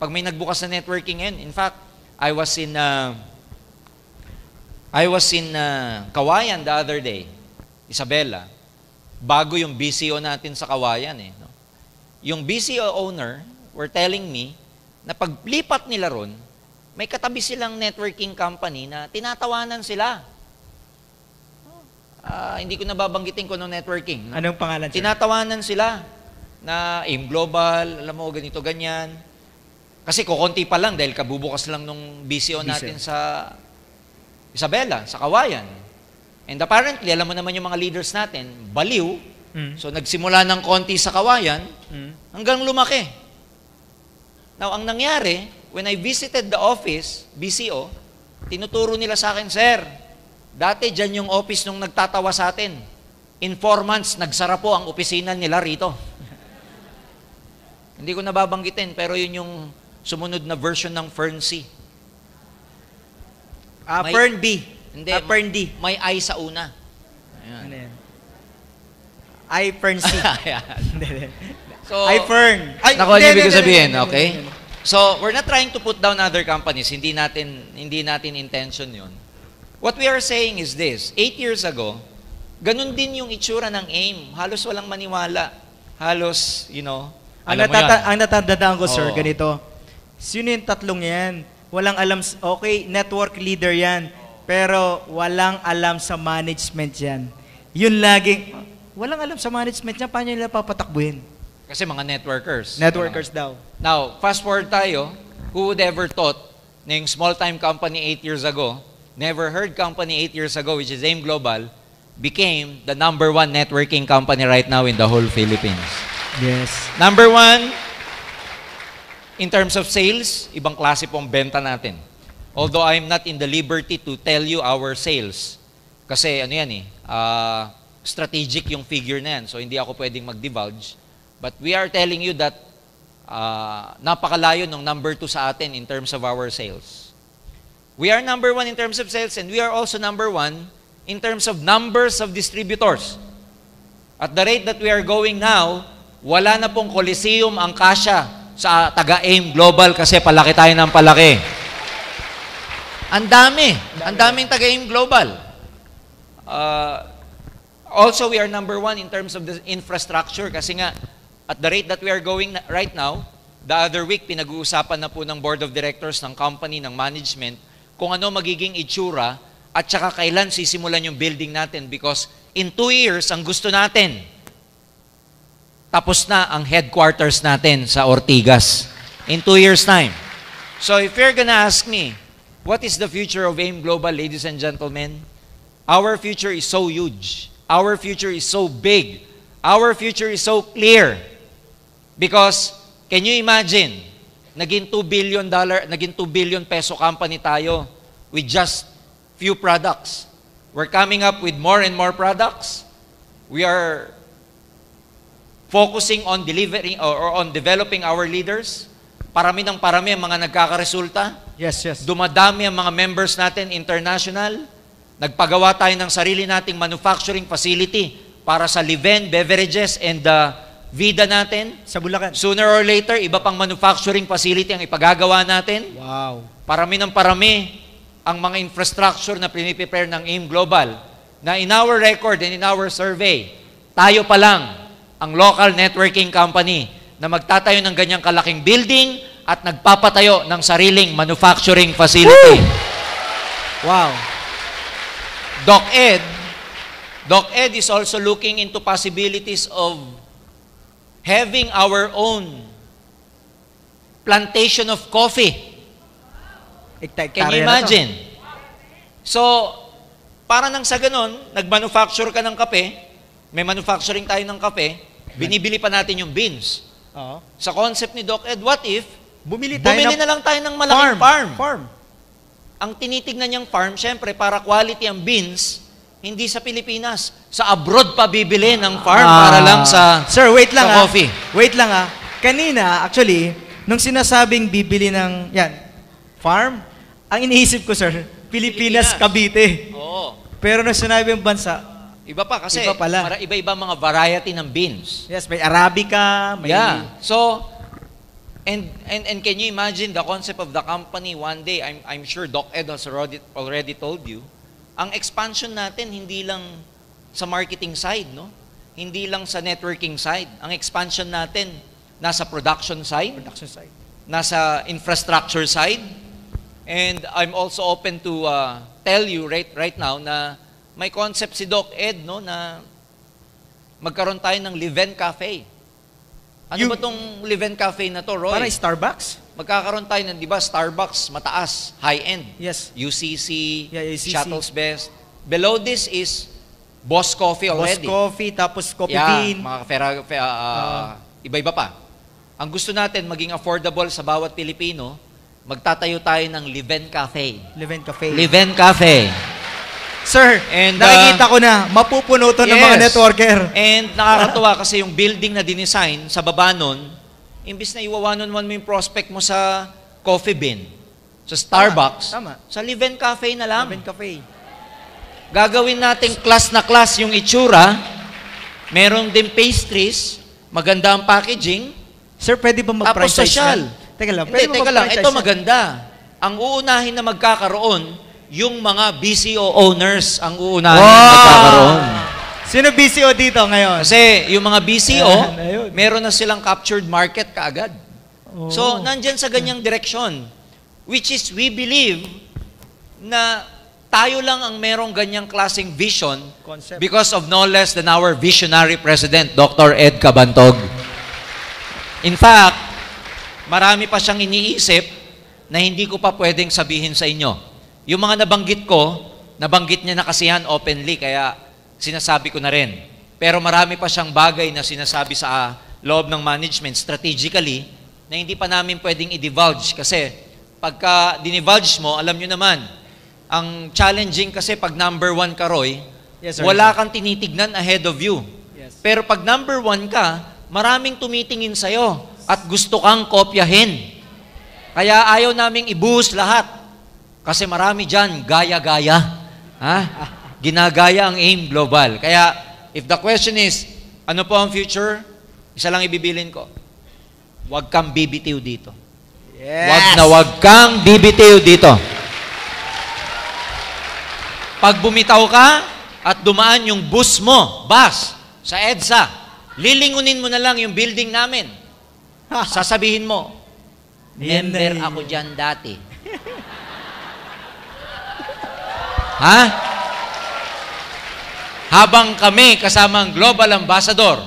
Pag may nagbukas na networking ngayon, in fact, I was in Kawayan the other day, Isabela, bago yung BCO natin sa Kawayan. Yung BCO owner were telling me na paglipat nila ron, may katabi silang networking company na tinatawanan sila. Hindi ko nababanggitin ko ng networking. Anong pangalan, sir? Tinatawanan sila na AIM Global, alam mo, ganito, ganyan. Kasi kukunti pa lang dahil kabubukas lang nung BCO natin sa Isabela, sa Kawayan. And apparently, alam mo naman yung mga leaders natin, baliw. So nagsimula ng konti sa Kawayan hanggang lumaki. Now, ang nangyari, when I visited the office, BCO, tinuturo nila sa akin, sir, dati dyan yung office nung nagtatawa sa atin. In 4 months, nagsara po ang opisina nila rito. Hindi ko nababanggitin, pero yun yung sumunod na version ng Fern C. Fern B. Hindi, Fern D. may I sa una. Ayan. Ano yan? Fern C. So, Fern. Naku, ano ibig sabihin, okay? So, we're not trying to put down other companies. Hindi natin intention 'yon. What we are saying is this, 8 years ago, ganun din yung itsura ng AIM. Halos walang maniwala. Halos, Ang natatandaan ko, sir, Oo. ganito. Sino yung tatlong yan? Walang alam, okay, network leader yan. Pero walang alam sa management yan. Yun laging, walang alam sa management yan, paano nila papatakbuhin? Kasi mga networkers. Networkers daw. Now, fast forward tayo, who would ever thought na yung small-time company 8 years ago, never heard company 8 years ago, which is AIM Global, became the number 1 networking company right now in the whole Philippines. Yes. Number 1, in terms of sales, ibang klase pong benta natin. Although I'm not in the liberty to tell you our sales. Kasi strategic yung figure na yan. So hindi ako pwedeng mag-divulge. But we are telling you that napakalayo ng number 2 sa atin in terms of our sales. We are number 1 in terms of sales and we are also number 1 in terms of numbers of distributors. At the rate that we are going now, wala na pong Coliseum ang kasya sa taga-AIM Global kasi palaki tayo ng palaki. Ang daming taga-AIM Global. Also, we are number 1 in terms of the infrastructure kasi nga, at the rate that we are going right now, the other week, pinag-uusapan na po ng board of directors ng company, ng management, kung ano magiging itsura at saka kailan sisimulan yung building natin because in 2 years, ang gusto natin, tapos na ang headquarters natin sa Ortigas. In 2 years' time. So if you're gonna ask me, what is the future of AIM Global, ladies and gentlemen? Our future is so huge. Our future is so big. Our future is so clear. Because, can you imagine, naging $2 billion peso company tayo with just few products. We're coming up with more and more products. We are focusing on delivering or on developing our leaders. Parami ng parami ang mga nagkakaresulta. Yes. Dumadami ang mga members natin international. Nagpagawa tayo ng sarili nating manufacturing facility para sa Leven, beverages, and Vida natin. Sa Bulacan. Sooner or later, iba pang manufacturing facility ang ipagagawa natin. Wow. Parami ng parami ang mga infrastructure na prepare ng AIM Global na in our record and in our survey, tayo pa lang ang local networking company na magtatayo ng ganyang kalaking building at nagpapatayo ng sariling manufacturing facility. Woo! Wow. DocEd is also looking into possibilities of having our own plantation of coffee. Can you imagine? So, para nang sa ganun, nag-manufacture ka ng kape, may manufacturing tayo ng kape, binibili pa natin yung beans. Oo. Sa concept ni DocEd, what if, Bumili na lang tayo ng malaking farm. Farm. Ang tinitignan niyang farm, syempre, para quality ang beans, hindi sa Pilipinas. Sa abroad pa bibili ng farm para lang sa Sir, wait lang sa coffee. Wait lang Kanina, actually, nung sinasabing bibili ng, farm, ang iniisip ko, sir, Pilipinas, Cavite. Oo. Pero nung sinabi yung bansa, Iba pa kasi, iba pala. iba-iba mga variety ng beans. Yes, may Arabica, may... Yeah. So, and can you imagine the concept of the company one day, I'm sure DocEd has already told you, ang expansion natin hindi lang sa marketing side, no? Hindi lang sa networking side. Ang expansion natin nasa production side, nasa infrastructure side. And I'm also open to tell you right now na may concept si DocEd, no, na magkaroon tayo ng Leven Cafe. Ano ba tong Leven Cafe na to, Roy? Para Starbucks? Magkakaroon tayo ng, di ba, Starbucks, mataas, high-end. Yes. UCC, UCC. Shuttles Best. Below this is Boss Coffee already. Boss Coffee, tapos Coffee Yeah, Bean. mga iba-iba pa. Ang gusto natin, maging affordable sa bawat Pilipino, magtatayo tayo ng Leven Cafe. Leven Cafe. Leven Cafe. Sir, And, nakikita ko na, mapupuno to ng mga networker. And nakakatuwa kasi yung building na dinesign sa baba nun, imbis na iwa-one-on-one mo yung prospect mo sa Coffee Bean, sa Starbucks, Tama. sa Leven Cafe na lang. Leven Cafe. Gagawin nating class na class yung itsura, meron din pastries, maganda ang packaging, Sir, pwede ba tapos mag-franchise social. yan? Teka lang. Hindi, pwede mo teka lang. mag-franchise Ito yan? maganda. Ang uunahin na magkakaroon, yung mga BCO owners ang uunahin na magkakaroon. Sino BCO dito ngayon? Kasi yung mga BCO, Ayan, ayun. meron na silang captured market kaagad. Oh. So, nandyan sa ganyang direksyon. Which is, we believe na tayo lang ang merong ganyang klaseng vision Concept. because of no less than our visionary President, Dr. Ed Cabantog. In fact, marami pa siyang iniisip na hindi ko pa pwedeng sabihin sa inyo. Yung mga nabanggit ko, nabanggit niya na kasi yan openly, kaya sinasabi ko na rin. Pero marami pa siyang bagay na sinasabi sa loob ng management strategically na hindi pa namin pwedeng i-divulge kasi pagka dinivulge mo, alam nyo naman, ang challenging kasi pag number 1 ka, Roy, Yes, sir. wala kang tinitignan ahead of you. Yes. Pero pag number 1 ka, maraming tumitingin sa'yo at gusto kang kopyahin. Kaya ayaw naming ibuhos lahat. Kasi marami dyan, gaya-gaya. Ha? Ginagaya ang AIM Global. Kaya, if the question is, ano po ang future? Isa lang ibibilin ko. Huwag kang bibitiw dito. Yes. Huwag kang bibitiw dito. Pag bumitaw ka at dumaan yung bus mo, sa EDSA, lilingunin mo na lang yung building namin. Sasabihin mo, member ako dyan dati. Ha? Habang kami kasama ang Global Ambassador,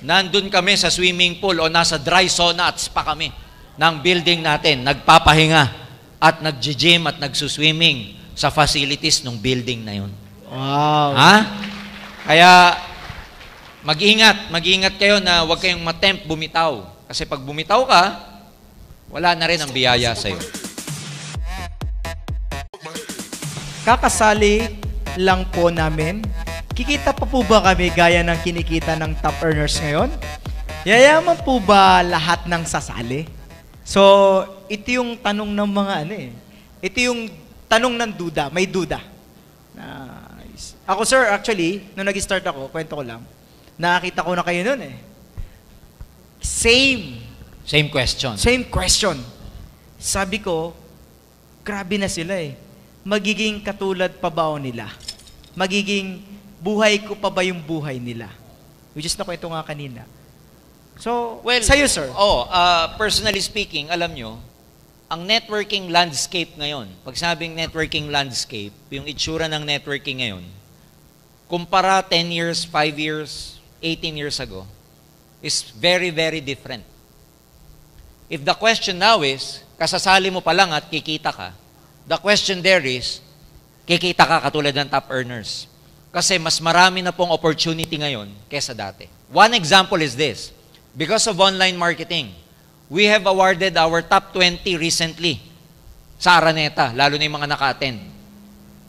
nandun kami sa swimming pool o nasa dry sauna at spa kami ng building natin, nagpapahinga at nag-gym at nagsuswimming sa facilities ng building na yun. Wow. Ha? Kaya, mag-ingat kayo na huwag kayong matempt bumitaw. Kasi pag bumitaw ka, wala na rin ang biyaya sa'yo. Kakasali lang po namin. Kikita pa po ba kami gaya ng kinikita ng top earners ngayon? Yayaman po ba lahat ng sasali? So, ito yung tanong ng mga Ito yung tanong ng duda, may duda. Nice. Ako sir, actually, nung nag-start ako, kwento ko lang, nakakita ko na kayo nun Same question. Same question. Sabi ko, grabe na sila Magiging katulad pa ba o nila? Magiging buhay ko pa ba yung buhay nila? Which is nakwento nga kanina. So, sa'yo sir. Personally speaking, alam nyo, ang networking landscape ngayon, pag sabing networking landscape, yung itsura ng networking ngayon, kumpara 10 years, 5 years, 18 years ago, is very, very different. If the question now is, kasasali mo pa lang at kikita ka, the question there is, kikita ka katulad ng top earners. Kasi mas marami na pong opportunity ngayon kesa dati. One example is this. Because of online marketing, we have awarded our top 20 recently sa Araneta, lalo na yung mga naka-attend.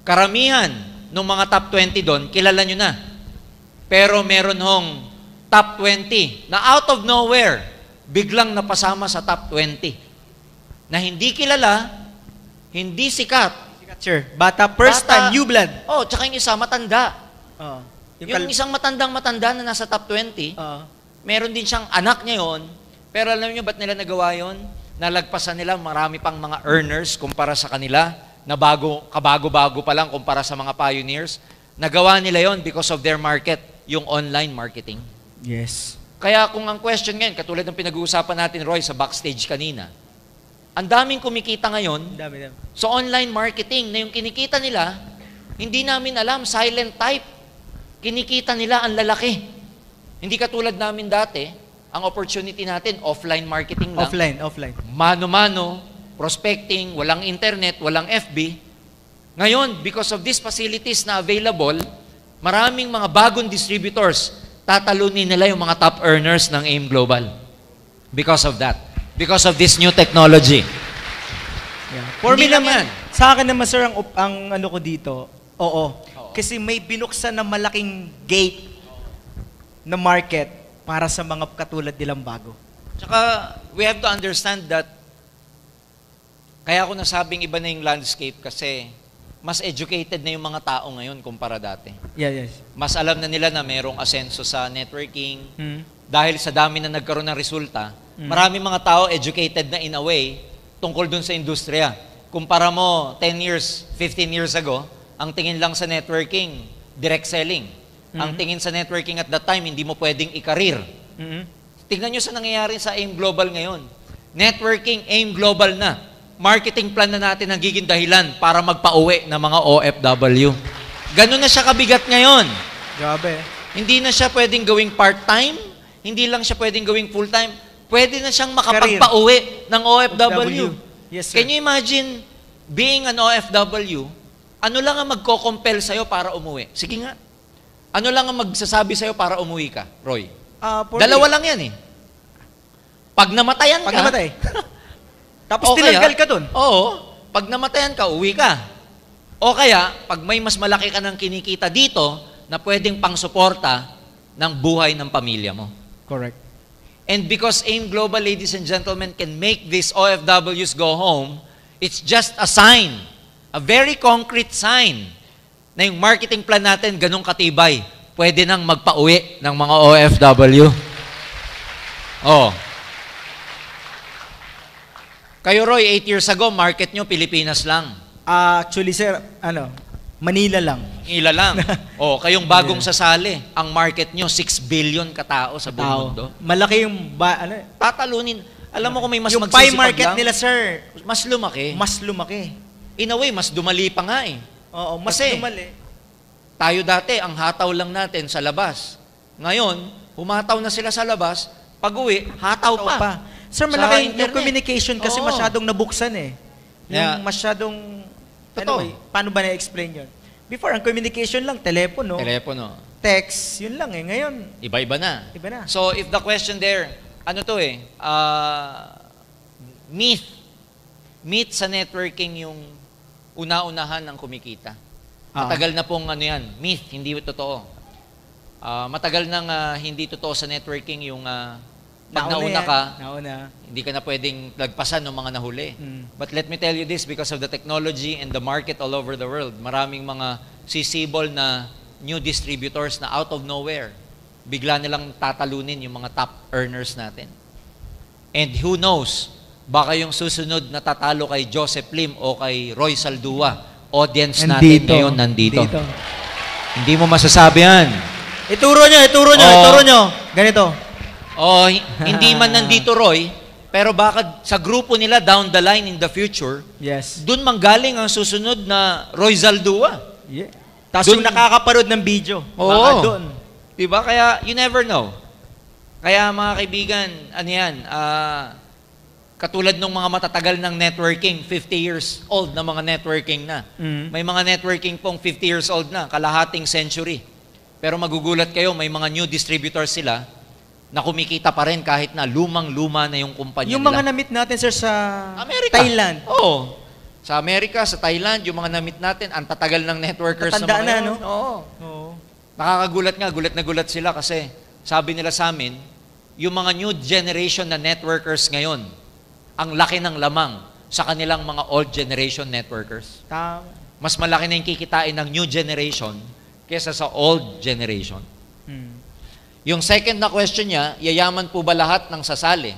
Karamihan ng mga top 20 doon, kilala nyo na. Pero meron hong top 20 na out of nowhere, biglang napasama sa top 20. Na hindi kilala, hindi sikat. Sure. Bata, first time, new blood. Tsaka yung isa, matanda. Yung isang matandang-matanda na nasa top 20, meron din siyang anak niya yon. Pero alam niyo ba't nila nagawa yon? Nalagpasan nila marami pang mga earners kumpara sa kanila, na kabago-bago pa lang kumpara sa mga pioneers. Nagawa nila yon because of their market, yung online marketing. Yes. Kaya kung ang question ngayon, katulad ng pinag-uusapan natin, Roy, sa backstage kanina, ang daming kumikita ngayon Dami. sa online marketing na yung kinikita nila, hindi namin alam, silent type. Kinikita nila ang lalaki. Hindi katulad namin dati, ang opportunity natin, offline marketing lang. Offline. Mano-mano, prospecting, walang internet, walang FB. Ngayon, because of these facilities na available, maraming mga bagong distributors, tatalunin nila yung mga top earners ng AIM Global. Because of that. Because of this new technology. Yeah. For me Hindi lang naman, yan. sa akin naman sir, ang ano ko dito, oo. Kasi may binuksan na malaking gate na market para sa mga katulad nilang bago. Tsaka, we have to understand that kaya ako nasabing iba na yung landscape kasi mas educated na yung mga tao ngayon kumpara dati. Yes. Mas alam na nila na merong asenso sa networking. Dahil sa dami na nagkaroon ng resulta, Maraming mga tao educated na in a way tungkol dun sa industriya. Kumpara mo 10 years, 15 years ago, ang tingin lang sa networking, direct selling. Ang tingin sa networking at that time, hindi mo pwedeng i-career. Tingnan nyo sa nangyayari sa AIM Global ngayon. Networking, AIM Global na. Marketing plan na natin ang giging dahilan para magpa-uwi ng mga OFW. Ganun na siya kabigat ngayon. Grabe. Hindi na siya pwedeng gawing part-time, hindi lang siya pwedeng gawing full-time, pwede na siyang makapagpa-uwi ng OFW. Yes, sir. Can you imagine being an OFW, ano lang ang magko-compel sa'yo para umuwi? Sige nga. Ano lang ang magsasabi sa'yo para umuwi ka, Roy? Dalawa lang yan eh. Pag namatayan ka, tapos tinanggal ka dun. Oo. Pag namatayan ka, uwi ka. O kaya, pag may mas malaki ka ng kinikita dito, na pwedeng pang-suporta ng buhay ng pamilya mo. Correct. And because AIM Global, ladies and gentlemen, can make these OFWs go home, it's just a sign, a very concrete sign, na yung marketing plan natin ganun katibay, pwede nang magpa-uwi ng mga OFW. Oh. Kayo, Roy, 8 years ago, market nyo, Pilipinas lang. Actually, sir, Manila lang. Manila lang. Oh, kayong bagong sasali, ang market nyo, 6 billion katao sa buong mundo. Malaki yung, tatalunin. Alam mo kung may mas yung magsisipag pie market lang, nila, sir, mas lumaki. mas lumaki. In a way, mas dumali pa nga eh. Oo, mas Kasi, dumali. tayo dati, ang hataw lang natin sa labas. Ngayon, humataw na sila sa labas, pag-uwi, hataw pa. Sir, Sa malaki yung internet. communication kasi Oo. masyadong nabuksan eh. Yeah. Yung masyadong, Totoo. anyway, paano ba na-explain yun? Before, ang communication lang, telepono, Telepono. text, yun lang eh. Ngayon, Iba-iba na. iba na. So, if the question there, ano to eh, myth sa networking yung una-unahan ng kumikita. Matagal na pong ano yan, myth, hindi totoo. Matagal nang hindi totoo sa networking yung pag nauna ka, hindi ka na pwedeng lagpasan ng mga nahuli. But let me tell you this, because of the technology and the market all over the world, maraming mga sisibol na new distributors na out of nowhere, bigla nilang tatalunin yung mga top earners natin. And who knows, baka yung susunod na tatalo kay Joseph Lim o kay Roy Saldua, audience natin ngayon nandito. Hindi mo masasabi yan. Ituro nyo. Ganito. Hindi man nandito Roy, pero baka sa grupo nila down the line in the future, Yes. dun manggaling ang susunod na Roy Saldua. Yeah. Tapos yung nakakaparod ng video. Oo. Baka doon. Diba? Kaya you never know. Kaya mga kaibigan, katulad ng mga matatagal ng networking, 50 years old na mga networking na. May mga networking pong 50 years old na, kalahating century. Pero magugulat kayo, may mga new distributors sila na kumikita pa rin kahit na lumang-luma na yung kumpanya Yung nila. mga na-meet natin, sir, sa Amerika. Thailand. Oo. Sa Amerika, sa Thailand, yung mga na-meet natin, ang tatagal ng networkers Tatandaan na mga na, no? yun. Oo. Oo. Nakakagulat nga, gulat na gulat sila kasi sabi nila sa amin, yung mga new generation na networkers ngayon, ang laki ng lamang sa kanilang mga old generation networkers. Tama. Mas malaki na yung kikitain ng new generation kesa sa old generation. Yung second na question niya, yayaman po ba lahat ng sasali?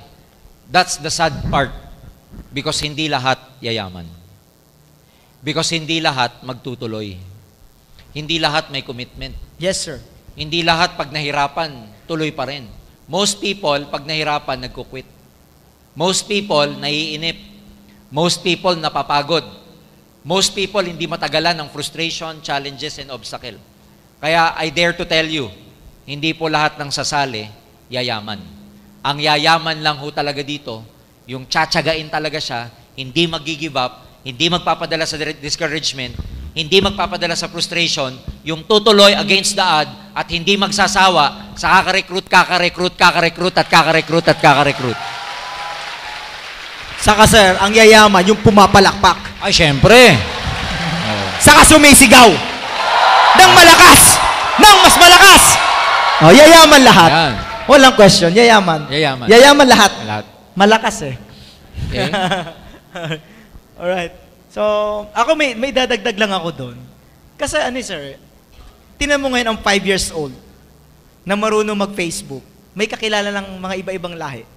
That's the sad part. Because hindi lahat yayaman. Because hindi lahat magtutuloy. Hindi lahat may commitment. Yes, sir. Hindi lahat pag nahirapan, tuloy pa rin. Most people, pag nahirapan, nagkukwit. Most people, naiinip. Most people, napapagod. Most people, hindi matagalan ng frustration, challenges, and obstacle. Kaya, I dare to tell you, hindi po lahat ng sasali, yayaman. Ang yayaman lang ho talaga dito, yung tsatsagain talaga siya, hindi mag-give up, hindi magpapadala sa discouragement, hindi magpapadala sa frustration, yung tutuloy against the odd, at hindi magsasawa sa kakarecruit, at kakarecruit. Saka, sir, ang yayaman, yung pumapalakpak. Ay, syempre. Saka sumisigaw. Nang malakas! Nang mas malakas! Yayaman lahat. Yan. Walang question, yayaman. Yayaman. Yayaman lahat. Lahat. Malakas eh. Okay? Alright. So, ako may dadagdag lang ako doon. Kasi sir, tinan mo ngayon ang 5 years old na marunong mag-Facebook. May kakilala lang mga iba-ibang lahi.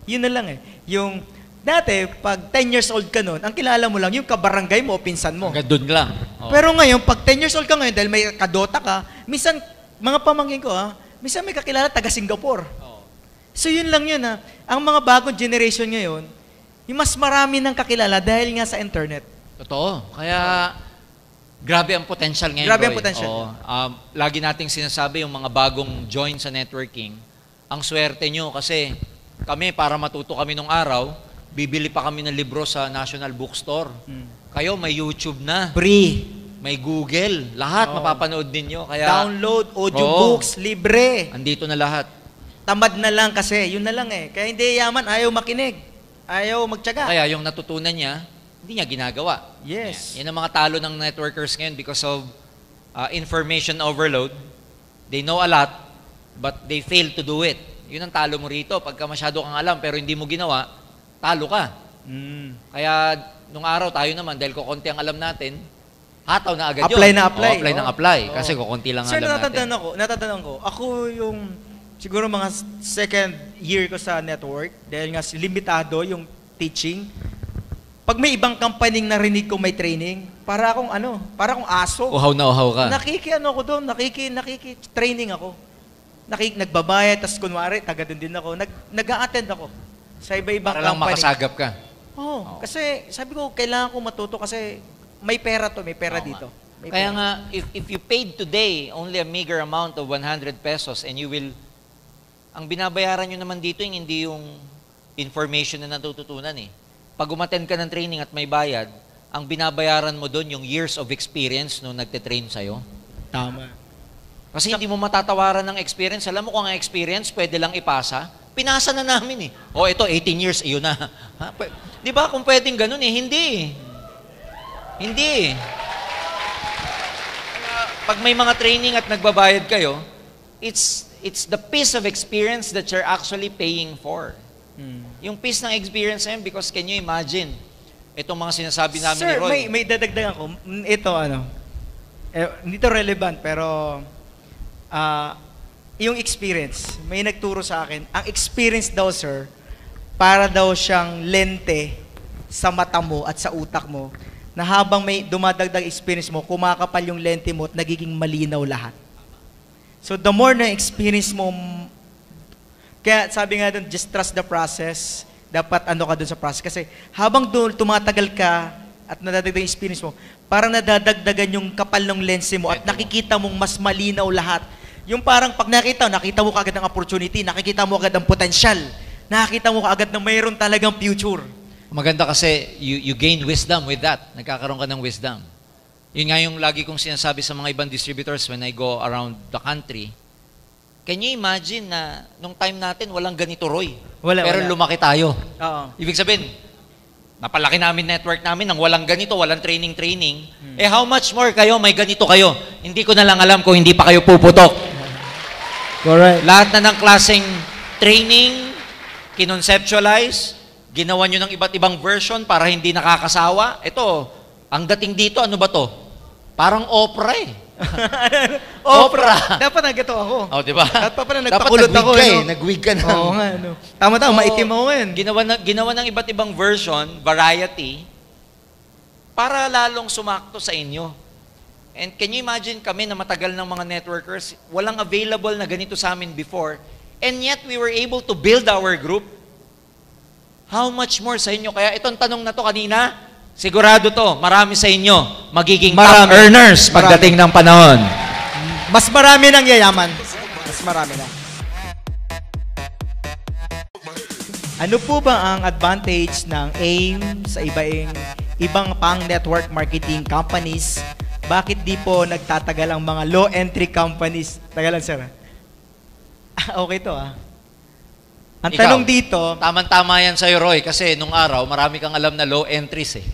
Yun na lang eh. Yung, dati, pag 10 years old ka nun, ang kilala mo lang, yung kabarangay mo o pinsan mo. Hanggang doon lang. Oo. Pero ngayon, pag 10 years old ka ngayon, dahil may kadota ka, minsan, mga pamangkin ko minsan may kakilala taga Singapore. Oo. So yun lang yun Ang mga bagong generation ngayon, yung mas marami ng kakilala dahil nga sa internet. Totoo. Kaya, grabe ang potential ngayon, Grabe ang Roy. potential. Oo. Lagi nating sinasabi yung mga bagong join sa networking, ang swerte nyo kasi kami, para matuto kami nung araw, bibili pa kami ng libro sa National Bookstore. Kayo, may YouTube na. Free. May Google. Lahat mapapanood ninyo. Kaya, Download, audiobooks, libre. andito na lahat. Tamad na lang kasi, yun na lang eh. Kaya hindi yaman, ayaw makinig. Ayaw magtiyaga. Kaya yung natutunan niya, hindi niya ginagawa. Yes. Yan ang mga talo ng networkers ngayon because of information overload. They know a lot, but they fail to do it. Yun ang talo mo rito. Pagka masyado kang alam pero hindi mo ginawa, talo ka. Kaya nung araw tayo naman, dahil kukunti ang alam natin, hataw na agad Apply yun. na apply. Apply ng apply. Kasi kukunti lang Sir, alam natin. natatandaan ko, ako yung, siguro mga second year ko sa network, dahil nga limitado yung teaching, pag may ibang company narinig ko may training, para akong aso. Uhaw na uhaw ka. Ako doon, training ako. Nagbabayad, tas kunwari, taga doon din ako. Nag-a-attend ako sa iba-ibang Para lang company. makasagap ka. Oo, kasi sabi ko, kailangan ko matuto kasi may pera dito. May Kaya pera. nga, if you paid today only a meager amount of 100 pesos and you will, ang binabayaran nyo naman dito yung hindi yung information na natututunan eh. Pag umattend ka ng training at may bayad, ang binabayaran mo doon yung years of experience nung nagte-train sa'yo. Tama. Kasi hindi mo matatawaran ng experience. Alam mo kung ang experience pwede lang ipasa, pinasa na namin eh. O ito, 18 years, iyon na. Di ba kung pwedeng ganun eh? Hindi. Hindi. Pag may mga training at nagbabayad kayo, it's the piece of experience that you're actually paying for. Yung piece ng experience na yun, because can you imagine, itong mga sinasabi namin Sir, ni Roy. may dadagdagan ko. Ito, hindi to relevant, pero yung experience, may nagturo sa akin, ang experience daw, sir, para daw siyang lente sa mata mo at sa utak mo, na habang may dumadagdag experience mo, kumakapal yung lente mo at nagiging malinaw lahat. So, the more na experience mo, kaya sabi nga doon, just trust the process. Dapat ka doon sa process. Kasi habang doon tumatagal ka at nadadagdag yung experience mo, parang nadadagdagan yung kapal ng lens mo at nakikita mong mas malinaw lahat. Yung parang pag nakita mo kaagad ng opportunity, nakikita mo agad ang potensyal, nakikita mo kaagad na mayroon talagang future. Maganda kasi you gain wisdom with that. Nagkakaroon ka ng wisdom. Yun nga yung lagi kong sinasabi sa mga ibang distributors when I go around the country. Can you imagine na nung time natin walang ganito, Roy? Pero lumaki tayo. Oo. Ibig sabihin, napalaki namin network namin nang walang ganito, walang training. How much more kayo, may ganito kayo? Hindi ko na lang alam kung hindi pa kayo puputok. Correct. Lahat na ng klaseng training, kinonceptualize, ginawa nyo ng iba't ibang version para hindi nakakasawa. Ito, ang dating dito, ano ba to? Parang opera eh. Opera. Dapat naggato ako. Oh, di ba? Dapat pa na nagpakulot ako. Nag-wig ka na. Oo nga, Tama-tama, maitim ako ngayon. Ginawa ng iba't ibang version, variety, para lalong sumakto sa inyo. And can you imagine kami na matagal ng mga networkers, walang available na ganito sa amin before, and yet we were able to build our group? How much more sa inyo? Kaya itong tanong na to kanina, sigurado to, marami sa inyo magiging top earners pagdating ng panahon. Mas marami nang yayaman. Mas marami na. Ano po ba ang advantage ng AIM sa ibang pang network marketing companies? Bakit di po nagtatagal ang mga low entry companies? Tagalan, sir. Okay to, Ang Ikaw, tanong dito, Tama-tama yan sa'yo, Roy, kasi nung araw, marami kang alam na low entries eh.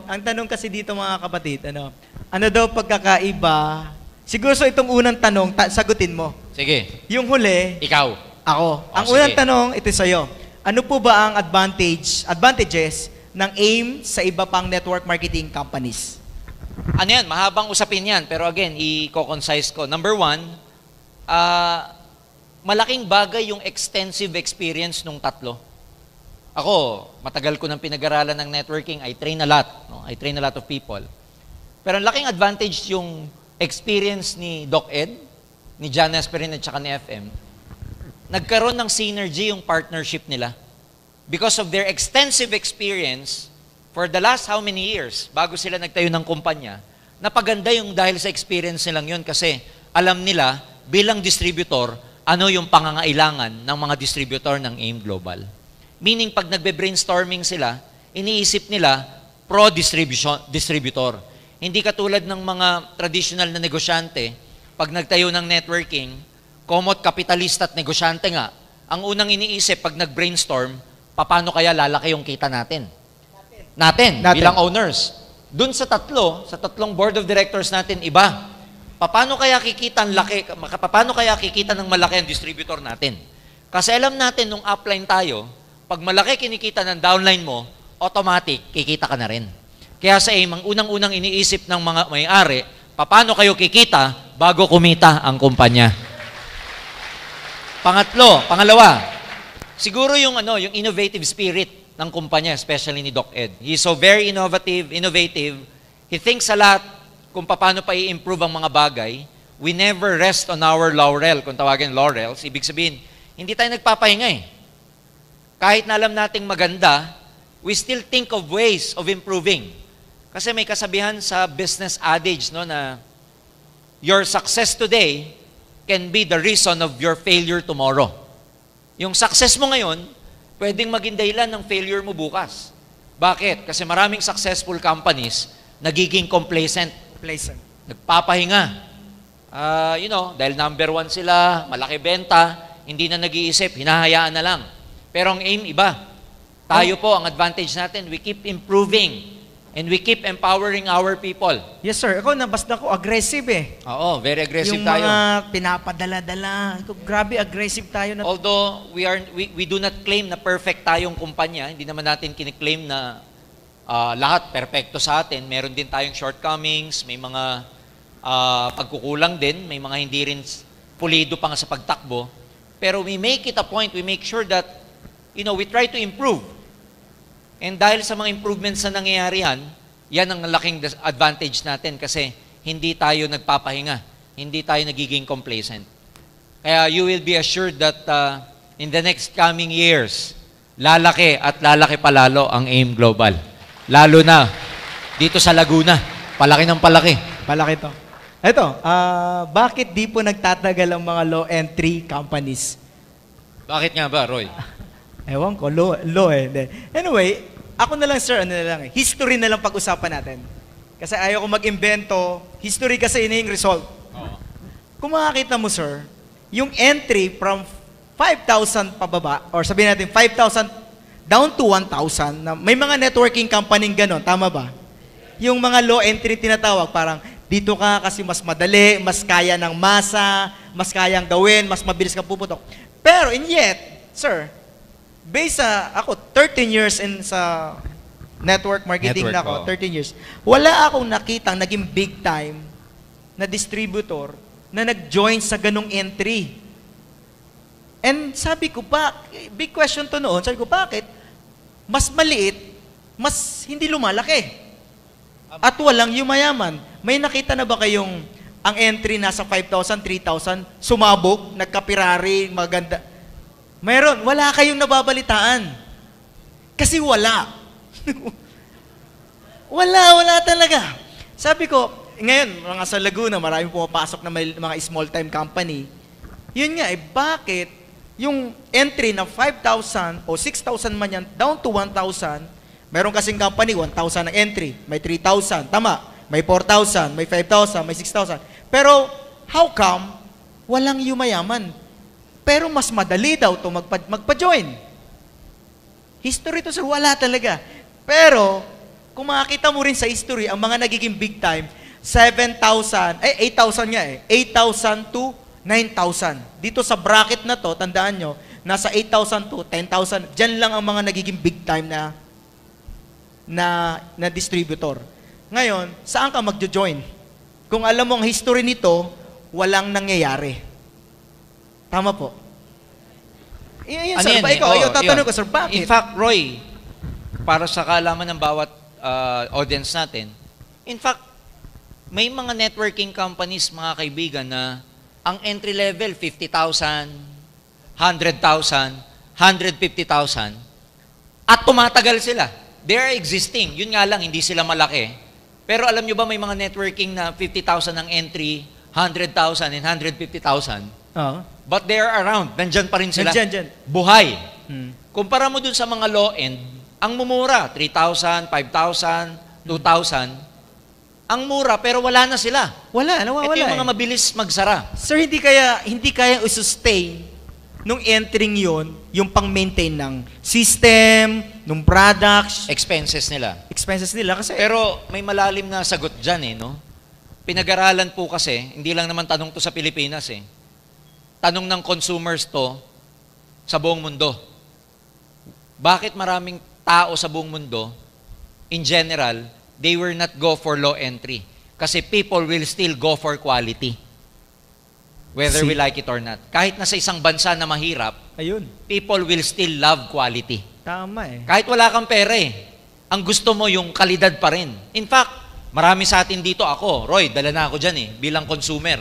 ang tanong kasi dito mga kapatid, ano daw pagkakaiba? Siguro so itong unang tanong, sagutin mo. Sige. Yung huli, Ikaw. ako. Ang sige. unang tanong, ito sa'yo. Ano po ba ang advantages ng AIM sa iba pang network marketing companies? Ano yan? Mahabang usapin yan. Pero again, i-concise ko. Number one, malaking bagay yung extensive experience nung tatlo. Ako, matagal ko nang pinag-aralan ng networking. I train a lot. No? I train a lot of people. Pero ang laking advantage yung experience ni Doc Ed, ni John Esperin at saka ni FM. Nagkaroon ng synergy yung partnership nila. Because of their extensive experience, for the last how many years, bago sila nagtayo ng kumpanya, napaganda yung dahil sa experience nilang yun kasi alam nila, bilang distributor, ano yung pangangailangan ng mga distributor ng AIM Global. Meaning, pag nagbe-brainstorming sila, iniisip nila pro-distributor. Hindi katulad ng mga traditional na negosyante, pag nagtayo ng networking, komot kapitalista at negosyante nga, ang unang iniisip pag nag-brainstorm, paano kaya lalaki yung kita natin? Natin. Bilang owners. Dun sa tatlong board of directors natin, iba. Paano kaya kikita ng malaki ang distributor natin? Kasi alam natin, nung upline tayo, pag malaki kinikita ng downline mo, automatic, kikita ka na rin. Kaya sa AIM, ang unang-unang iniisip ng mga may-ari, paano kayo kikita bago kumita ang kumpanya? Pangalawa, siguro yung innovative spirit ng kumpanya, especially ni Doc Ed. He's so very innovative. He thinks a lot kung paano pa i-improve ang mga bagay. We never rest on our laurel, kung tawagin laurels. Ibig sabihin, hindi tayo nagpapahinga eh. Kahit na alam nating maganda, we still think of ways of improving. Kasi may kasabihan sa business adage, no, na your success today can be the reason of your failure tomorrow. Yung success mo ngayon, pwedeng maging dahilan ng failure mo bukas. Bakit? Kasi maraming successful companies nagiging complacent. Nagpapahinga. Dahil number 1 sila, malaki benta, hindi na nag-iisip, hinahayaan na lang. Pero ang AIM, iba. Tayo po, ang advantage natin, we keep improving and we keep empowering our people. Yes, sir. Ako, nabasta ko, aggressive eh. Oo, very aggressive tayo. Yung mga pinapadala-dala. Grabe, aggressive tayo. Although, we do not claim na perfect tayong kumpanya, hindi naman natin kiniklaim na lahat perfecto sa atin. Meron din tayong shortcomings, may mga pagkukulang din, may mga hindi rin pulido pa nga sa pagtakbo. Pero we make it a point, we make sure that we try to improve. And dahil sa mga improvements na nangyayari yan ang laking advantage natin kasi hindi tayo nagpapahinga, hindi tayo nagiging complacent. Kaya you will be assured that in the next coming years, lalaki at lalaki palalo ang AIM Global. Lalo na dito sa Laguna, palaki ng palaki. Palaki to. Ito, bakit di po nagtatagal ang mga low entry companies? Bakit nga ba, Roy? Ewan ko, low eh. Anyway, ako na lang sir, history na lang pag-usapan natin. Kasi ayaw ko mag-invento, history kasi yung result. Kung makakita mo sir, yung entry from 5,000 pababa, or sabihin natin 5,000 down to 1,000, na may mga networking company gano'n, tama ba? Yung mga low entry tinatawag, parang dito ka kasi mas madali, mas kaya ng masa, mas kayang gawin, mas mabilis kang puputok. Pero in yet, sir, based sa ako 13 years in sa network marketing na ako, 13 years. Wala akong nakitang naging big time na distributor na nag-join sa ganong entry. And sabi ko, big question to noon, sabi ko, bakit? Mas maliit, mas hindi lumalaki. At walang yumayaman. May nakita na ba kayong ang entry nasa 5,000, 3,000, sumabog, nagkapirari, maganda? Mayroon, wala kayong nababalitaan. Kasi wala. wala talaga. Sabi ko, ngayon, mga sa Laguna, maraming pumapasok na may mga small-time company. Yun nga, bakit yung entry na 5,000 o 6,000 man yan, down to 1,000, meron kasing company, 1,000 ang entry, may 3,000, tama, may 4,000, may 5,000, may 6,000. Pero, how come, walang yumayaman? Pero mas madali daw ito magpa-join. History to sir, wala talaga. Pero, kung makakita mo rin sa history, ang mga nagiging big time, 8,000 nga 8,000 to 9,000. Dito sa bracket na to, tandaan nyo, nasa 8,000 to 10,000, dyan lang ang mga nagiging big time na distributor. Ngayon, saan ka magjo-join? Kung alam mo ang history nito, walang nangyayari. Tama po. Yan, Ano sir. yan Ba, ikaw, Oo, tatanong yun. ko, sir, bakit? In fact, Roy, para sa kaalaman ng bawat audience natin, in fact, may mga networking companies, mga kaibigan, na ang entry level, 50,000, 100,000, 150,000, at tumatagal sila. They are existing. Yun nga lang, hindi sila malaki. Pero alam nyo ba, may mga networking na 50,000 ang entry, 100,000 and 150,000, Oo. but they are around. Nandyan pa rin sila. Nandyan. Buhay. Hmm. Kumpara mo dun sa mga low-end, ang mumura, 3,000, 5,000, 2,000, ang mura, pero wala na sila. Wala, nawawala. Ito yung mga mabilis magsara. Sir, hindi kaya i-sustain nung entering yon yung pang-maintain ng system, nung products, Expenses nila. expenses nila kasi Pero may malalim na sagot dyan no? Pinag-aralan po kasi, hindi lang naman tanong to sa Pilipinas Tanong ng consumers to sa buong mundo. Bakit maraming tao sa buong mundo, in general, they will not go for low entry? Kasi people will still go for quality. Whether we like it or not. Kahit na sa isang bansa na mahirap, ayun, people will still love quality. tama Kahit wala kang pera ang gusto mo yung kalidad pa rin. In fact, marami sa atin dito, ako, Roy, dala na ako dyan bilang consumer.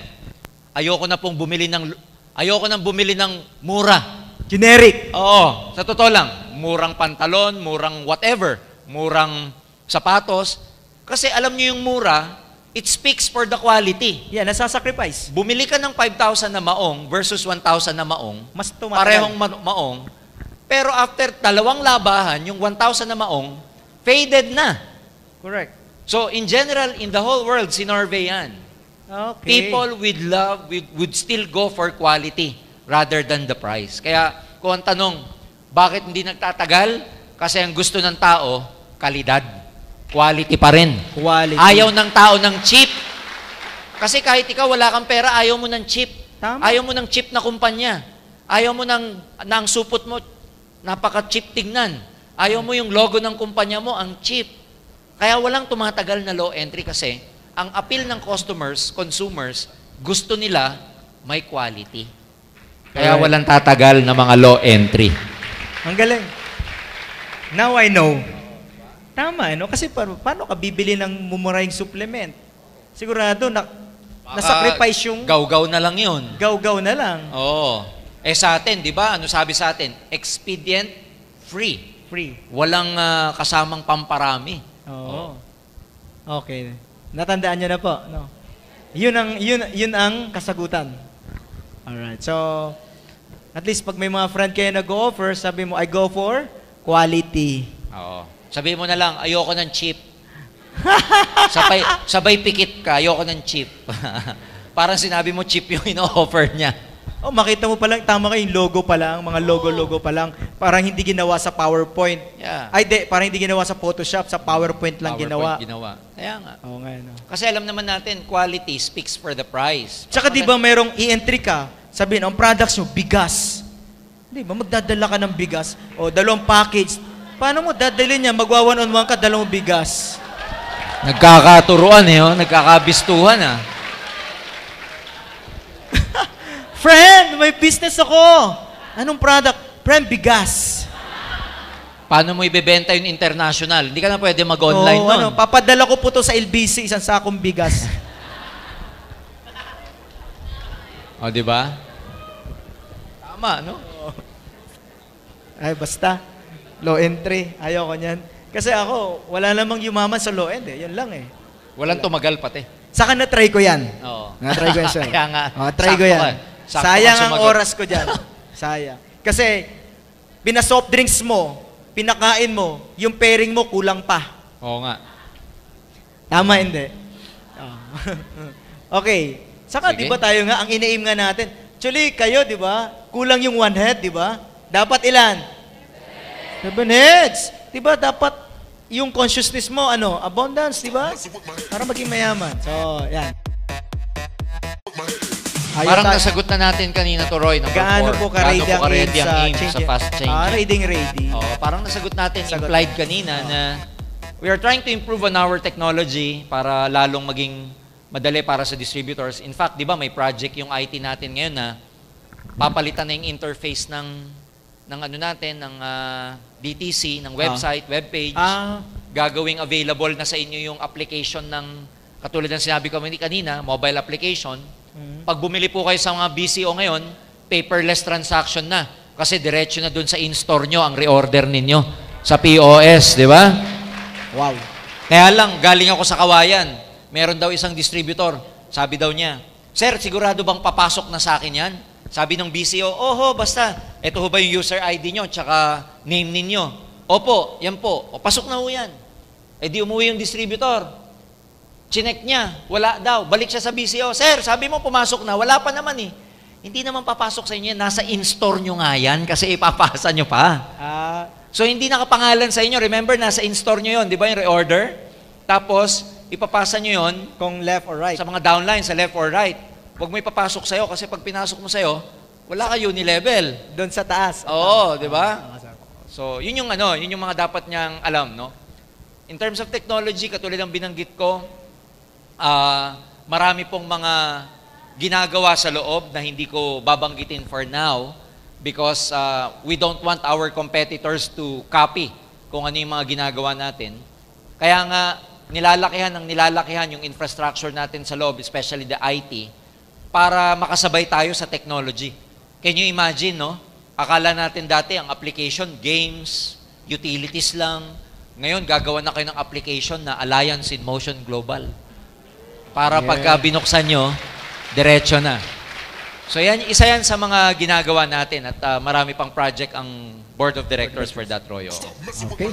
Ayoko nang bumili ng mura. Generic. Oo, sa totoo lang, murang pantalon, murang whatever, murang sapatos. Kasi alam nyo yung mura, it speaks for the quality. Yan, nasasacrifice. Bumili ka ng 5,000 na maong versus 1,000 na maong, Mas tumatagal. parehong maong, pero after 2 labahan, yung 1,000 na maong, faded na. Correct. So, in general, in the whole world, sinorvey yan. Okay. People would still go for quality rather than the price. Kaya, kung ang tanong, bakit hindi nagtatagal? Kasi ang gusto ng tao, kalidad. Quality pa rin. Quality. Ayaw ng tao ng cheap. Kasi kahit ikaw wala kang pera, ayaw mo ng cheap. Tama. Ayaw mo ng cheap na kumpanya. Ayaw mo ng supot mo, napaka-cheap tignan. Ayaw mo yung logo ng kumpanya mo, ang cheap. Kaya walang tumatagal na low entry kasi ang appeal ng consumers, gusto nila may quality. Kaya Alright. walang tatagal na mga low entry. Ang galing. Now I know. Tama, Kasi paano ka bibili ng mumurahing supplement? Sigurado, nasacrifice yung Gaw-gaw na lang yun. gaw-gaw na lang. Oo. Sa atin, di ba? Ano sabi sa atin? Expedient free. Free. Walang kasamang pamparami. Oo. Okay. Natandaan nyo na po, no? Yun ang kasagutan. Alright. So, at least pag may mga friend kayo nag-offer, sabi mo, I go for quality. Oo. Sabihin mo na lang, ayoko ng cheap. sabay pikit ka, ayoko ng cheap. Parang sinabi mo cheap yung ino-offer niya. Oh, makita mo pa lang, tama kayo, yung logo pa lang, mga logo pa lang. Parang hindi ginawa sa PowerPoint. Yeah. Parang hindi ginawa sa Photoshop, sa PowerPoint lang PowerPoint ginawa. Kaya nga. Oo nga, no. Kasi alam naman natin, quality speaks for the price. Tsaka di ba merong i-entry ka, sabihin, ang products nyo, bigas. Di ba, magdadala ka ng bigas, o 2 package. Paano mo dadalhin niya? Magwa 1-on-1 ka, 2 bigas. Nagkakaturuan nagkakabistuhan Friend, may business ako. Anong product? Friend, bigas. Paano mo ibebenta yung international? Hindi ka na pwede mag-online nun. Papadala ko po to sa LBC, isang sakong bigas. O, di ba? Tama, no? Ay, basta. Low entry. Ayoko niyan. Kasi ako, wala namang yumaman sa low end Yan lang Walang tumagal pati. Saka na-try ko yan. Oo. Na-try ko yan, sir. Kaya nga. Try ko Sakto yan. ka. Sakto Sayang ka ang sumagot. oras ko dyan. Sayang. Kasi, pina-soft drinks mo, pinakain mo, yung pairing mo, kulang pa. Oo nga. Tama, hindi. Okay. Saka, Sige. di ba tayo nga, ang ina-aim nga natin, actually, kayo, di ba, kulang yung 1 head, di ba? Dapat ilan? 7 heads. Di ba, dapat yung consciousness mo, abundance, di ba? Para maging mayaman. So, yan. Parang nasagot na natin kanina to, Roy, number 4. Gaano po ka-ready ang aim sa aim sa fast changing? ready. Oo, parang nasagot natin, Sagot. implied kanina na we are trying to improve on our technology para lalong maging madali para sa distributors. In fact, di ba, may project yung IT natin ngayon na papalitan na yung interface ng ng ano natin, ng DTC, ng website, webpage. Gagawing available na sa inyo yung application ng, katulad ng sinabi ko kanina, mobile application. Pag bumili po kayo sa mga BCO ngayon, paperless transaction na. Kasi diretso na dun sa in-store nyo ang reorder ninyo sa POS, di ba? Wow. Kaya lang, galing ako sa Kawayan. Meron daw isang distributor. Sabi daw niya, Sir, sigurado bang papasok na sa akin yan? Sabi ng BCO, oho, basta. Ito ho ba yung user ID nyo, tsaka name ninyo? Opo, yan po. O, pasok na ho yan. Eh di umuwi yung distributor. Chinek niya, wala daw. Balik siya sa BCO, Sir, sabi mo pumasok na, wala pa naman eh. Hindi naman papasok sa inyo yan. Nasa in-store nyo nga yan kasi ipapasa nyo pa. So hindi nakapangalan sa inyo. Remember, nasa in-store nyo yun, di ba yung reorder? Tapos, ipapasa nyo yun Kung left or right. sa mga downline, sa left or right. Huwag mo ipapasok sa'yo kasi pag pinasok mo sa'yo, wala ka unilevel. Doon sa taas. Oo, di ba? So, yun yung mga dapat niyang alam, no? In terms of technology, katulad ng binanggit ko, marami pong mga ginagawa sa loob na hindi ko babanggitin for now because we don't want our competitors to copy kung ano yung mga ginagawa natin. Kaya nga, nilalalakihan yung infrastructure natin sa loob, especially the IT, para makasabay tayo sa technology. Can you imagine, no? Akala natin dati ang application, games, utilities lang. Ngayon, gagawa na kayo ng application na Alliance in Motion Global. Para pagka binuksan nyo, diretso na. So yan, isa yan sa mga ginagawa natin at marami pang project ang Board of Directors for that, Royo. Okay.